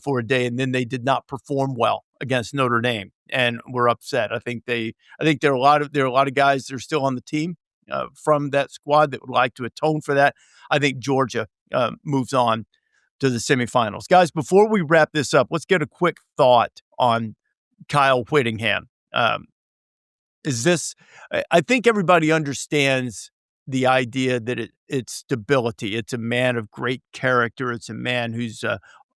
for a day, and then they did not perform well against Notre Dame, and we're upset. I think there are a lot of guys that are still on the team from that squad that would like to atone for that. I think Georgia moves on to the semifinals. Guys, before we wrap this up, let's get a quick thought on Kyle Whittingham. I think everybody understands the idea that it's stability. It's a man of great character. It's a man who's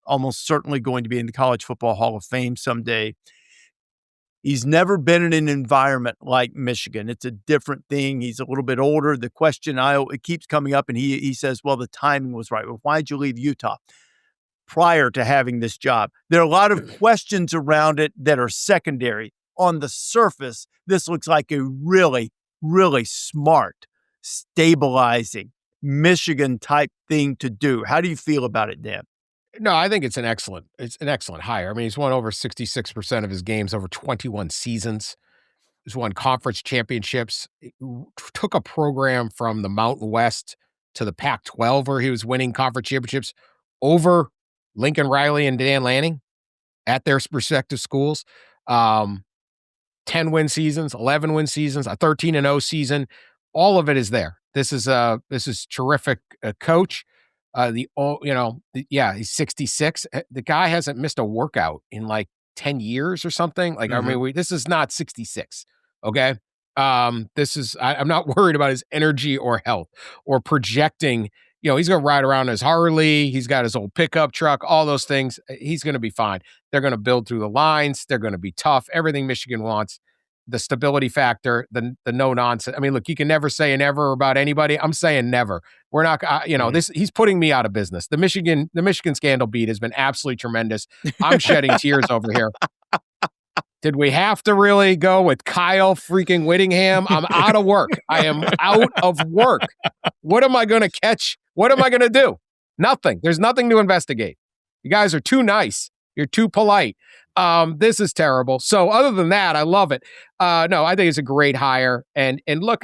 almost certainly going to be in the College Football Hall of Fame someday. He's never been in an environment like Michigan. It's a different thing. He's a little bit older. The question it keeps coming up, and he says, well, the timing was right. Well, why'd you leave Utah prior to having this job? There are a lot of questions around it that are secondary. On the surface, this looks like a really, really smart, stabilizing, Michigan type thing to do. How do you feel about it, Dan? No, I think it's an excellent hire. I mean, he's won over 66% of his games over 21 seasons. He's won conference championships. Took a program from the Mountain West to the Pac-12 where he was winning conference championships over Lincoln Riley and Dan Lanning at their respective schools. 10-win seasons, 11-win seasons, a 13-0 season. All of it is there. This is terrific coach. He's 66. The guy hasn't missed a workout in like 10 years or something. Like, I mean, this is not 66. Okay. I'm not worried about his energy or health or projecting. He's going to ride around his Harley. He's got his old pickup truck, all those things. He's going to be fine. They're going to build through the lines. They're going to be tough. Everything Michigan wants. The stability factor, the no nonsense. I mean, look, you can never say never about anybody. I'm saying never. We're not, he's putting me out of business. The Michigan scandal beat has been absolutely tremendous. I'm shedding tears over here. Did we have to really go with Kyle freaking Whittingham? I'm out of work. I am out of work. What am I going to catch? What am I going to do? Nothing. There's nothing to investigate. You guys are too nice. You're too polite. This is terrible. So other than that, I love it. No, I think it's a great hire. And look,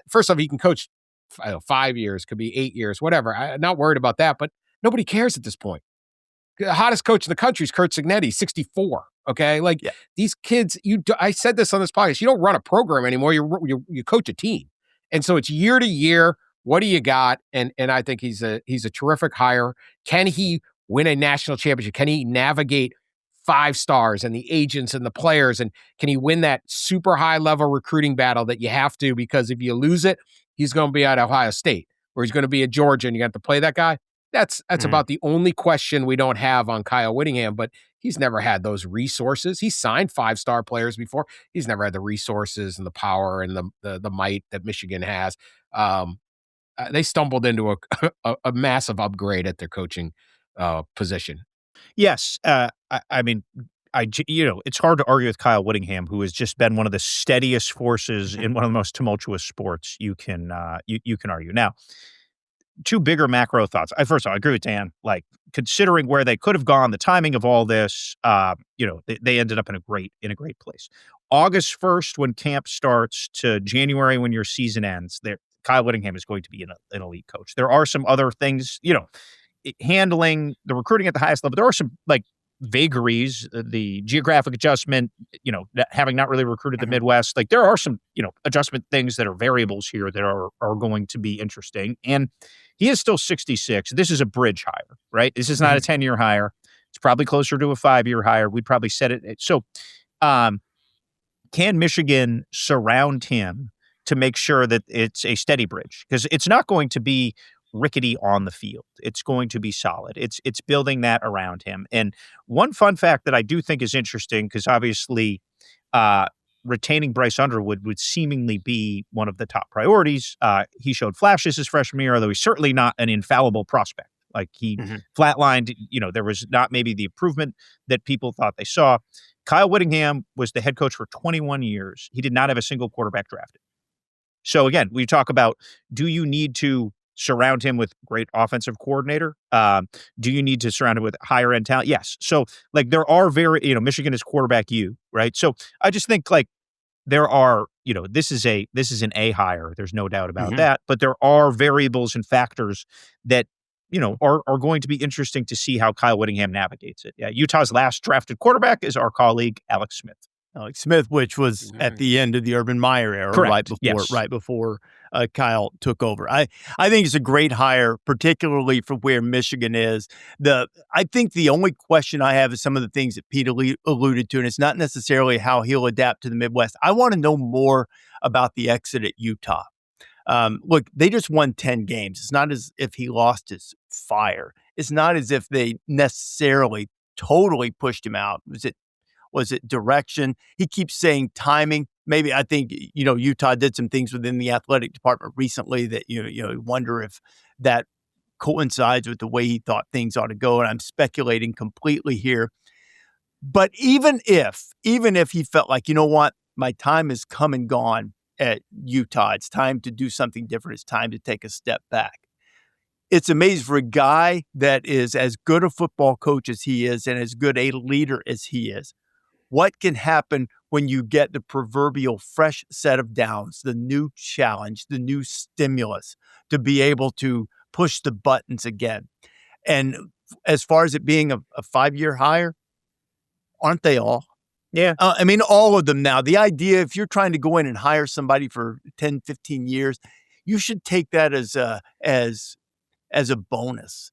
first off, he can coach 5 years, could be 8 years, whatever. I'm not worried about that, but nobody cares at this point. The hottest coach in the country is Curt Cignetti, 64. Okay. Like these kids, I said this on this podcast, you don't run a program anymore. You coach a team. And so it's year to year. What do you got? And I think he's a terrific hire. Can he win a national championship? Can he navigate 5 stars and the agents and the players? And can he win that super high level recruiting battle that you have to, because if you lose it, he's going to be at Ohio State or he's going to be at Georgia and you have to play that guy. That's about the only question we don't have on Kyle Whittingham, but he's never had those resources. He signed 5-star players before. He's never had the resources and the power and the might that Michigan has. They stumbled into a massive upgrade at their coaching position. Yes. I mean, it's hard to argue with Kyle Whittingham, who has just been one of the steadiest forces in one of the most tumultuous sports you can argue. Now, 2 bigger macro thoughts. First of all, I agree with Dan. Like, considering where they could have gone, the timing of all this, they ended up in a great place. August 1st, when camp starts, to January when your season ends, Kyle Whittingham is going to be an elite coach. There are some other things, handling the recruiting at the highest level. There are some vagaries, the geographic adjustment, having not really recruited the Midwest. Like, there are some, adjustment things that are variables here that are going to be interesting. And he is still 66. This is a bridge hire, right? This is not a 10-year hire. It's probably closer to a 5-year hire. We'd probably set it. So, can Michigan surround him to make sure that it's a steady bridge? Because it's not going to be rickety on the field. It's going to be solid. It's building that around him. And one fun fact that I do think is interesting, because obviously retaining Bryce Underwood would seemingly be one of the top priorities. He showed flashes his freshman year, although he's certainly not an infallible prospect. Like, he flatlined, there was not maybe the improvement that people thought they saw. Kyle Whittingham was the head coach for 21 years. He did not have a single quarterback drafted. So again, we talk about, do you need to surround him with great offensive coordinator? Do you need to surround him with higher end talent? Yes. So like, there are Michigan is quarterback U, right? So I just think like there are, this is an A hire. There's no doubt about that, but there are variables and factors that, are going to be interesting to see how Kyle Whittingham navigates it. Yeah. Utah's last drafted quarterback is our colleague, Alex Smith. Which was at the end of the Urban Meyer era, correct. right before Kyle took over. I think it's a great hire, particularly for where Michigan is. I think the only question I have is some of the things that Pete alluded to, and it's not necessarily how he'll adapt to the Midwest. I want to know more about the exit at Utah. Look, they just won 10 games. It's not as if he lost his fire. It's not as if they necessarily totally pushed him out. Was it direction? He keeps saying timing. Maybe I think, Utah did some things within the athletic department recently that, you wonder if that coincides with the way he thought things ought to go. And I'm speculating completely here. But even if he felt like, my time has come and gone, at Utah. It's time to do something different. It's time to take a step back. It's amazing for a guy that is as good a football coach as he is and as good a leader as he is. What can happen when you get the proverbial fresh set of downs, the new challenge, the new stimulus to be able to push the buttons again? And as far as it being a 5-year hire, aren't they all? Yeah. I mean, all of them now. The idea, if you're trying to go in and hire somebody for 10, 15 years, you should take that as a bonus.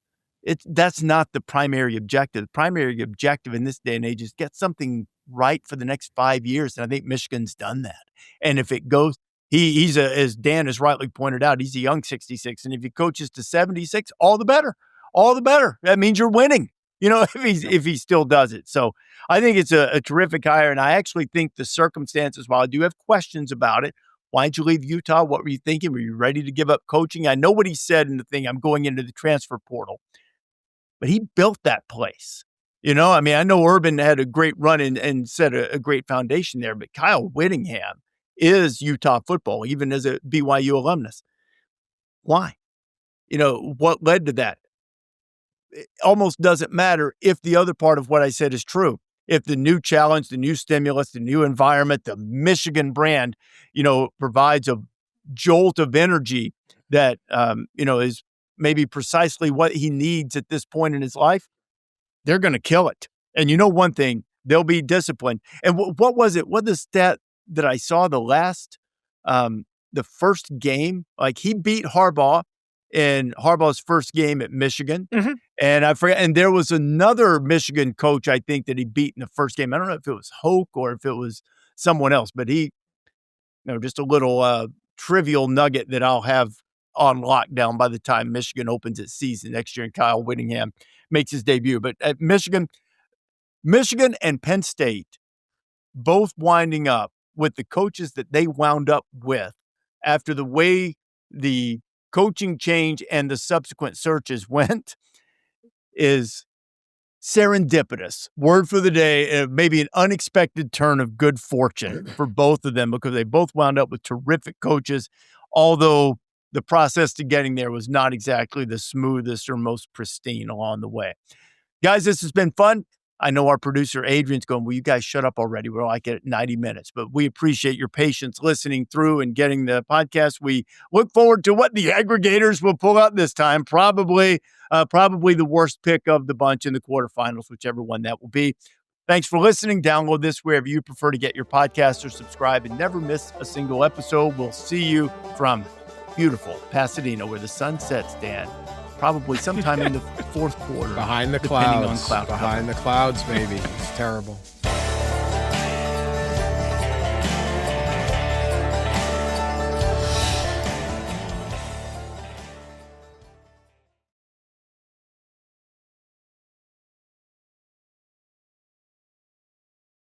That's not the primary objective. The primary objective in this day and age is get something right for the next 5 years. And I think Michigan's done that. And if it goes, he's as Dan has rightly pointed out, he's a young 66. And if he coaches to 76, all the better. All the better. That means you're winning, if he still does it. So I think it's a terrific hire. And I actually think the circumstances, while I do have questions about it, why did you leave Utah? What were you thinking? Were you ready to give up coaching? I know what he said in the thing, I'm going into the transfer portal. But he built that place. I know Urban had a great run and set a great foundation there, but Kyle Whittingham is Utah football, even as a BYU alumnus. Why? What led to that? It almost doesn't matter if the other part of what I said is true. If the new challenge, the new stimulus, the new environment, the Michigan brand, provides a jolt of energy that, is maybe precisely what he needs at this point in his life, they're going to kill it. And one thing, they'll be disciplined. And what was it? What the stat that I saw the first game, like he beat Harbaugh in Harbaugh's first game at Michigan. Mm-hmm. And I forget, and there was another Michigan coach, I think, that he beat in the first game. I don't know if it was Hoke or if it was someone else, but just a little trivial nugget that I'll have on lockdown by the time Michigan opens its season next year and Kyle Whittingham makes his debut. But at Michigan and Penn State both winding up with the coaches that they wound up with after the way the coaching change and the subsequent searches went is serendipitous. Word for the day, maybe an unexpected turn of good fortune for both of them because they both wound up with terrific coaches, although the process to getting there was not exactly the smoothest or most pristine along the way. Guys, this has been fun. I know our producer, Adrian's going, will you guys shut up already? We're like at 90 minutes, but we appreciate your patience listening through and getting the podcast. We look forward to what the aggregators will pull out this time. Probably the worst pick of the bunch in the quarterfinals, whichever one that will be. Thanks for listening. Download this wherever you prefer to get your podcast or subscribe and never miss a single episode. We'll see you from beautiful Pasadena where the sun sets, Dan. Probably sometime in the fourth quarter. Behind the clouds. Behind the clouds, baby. It's terrible.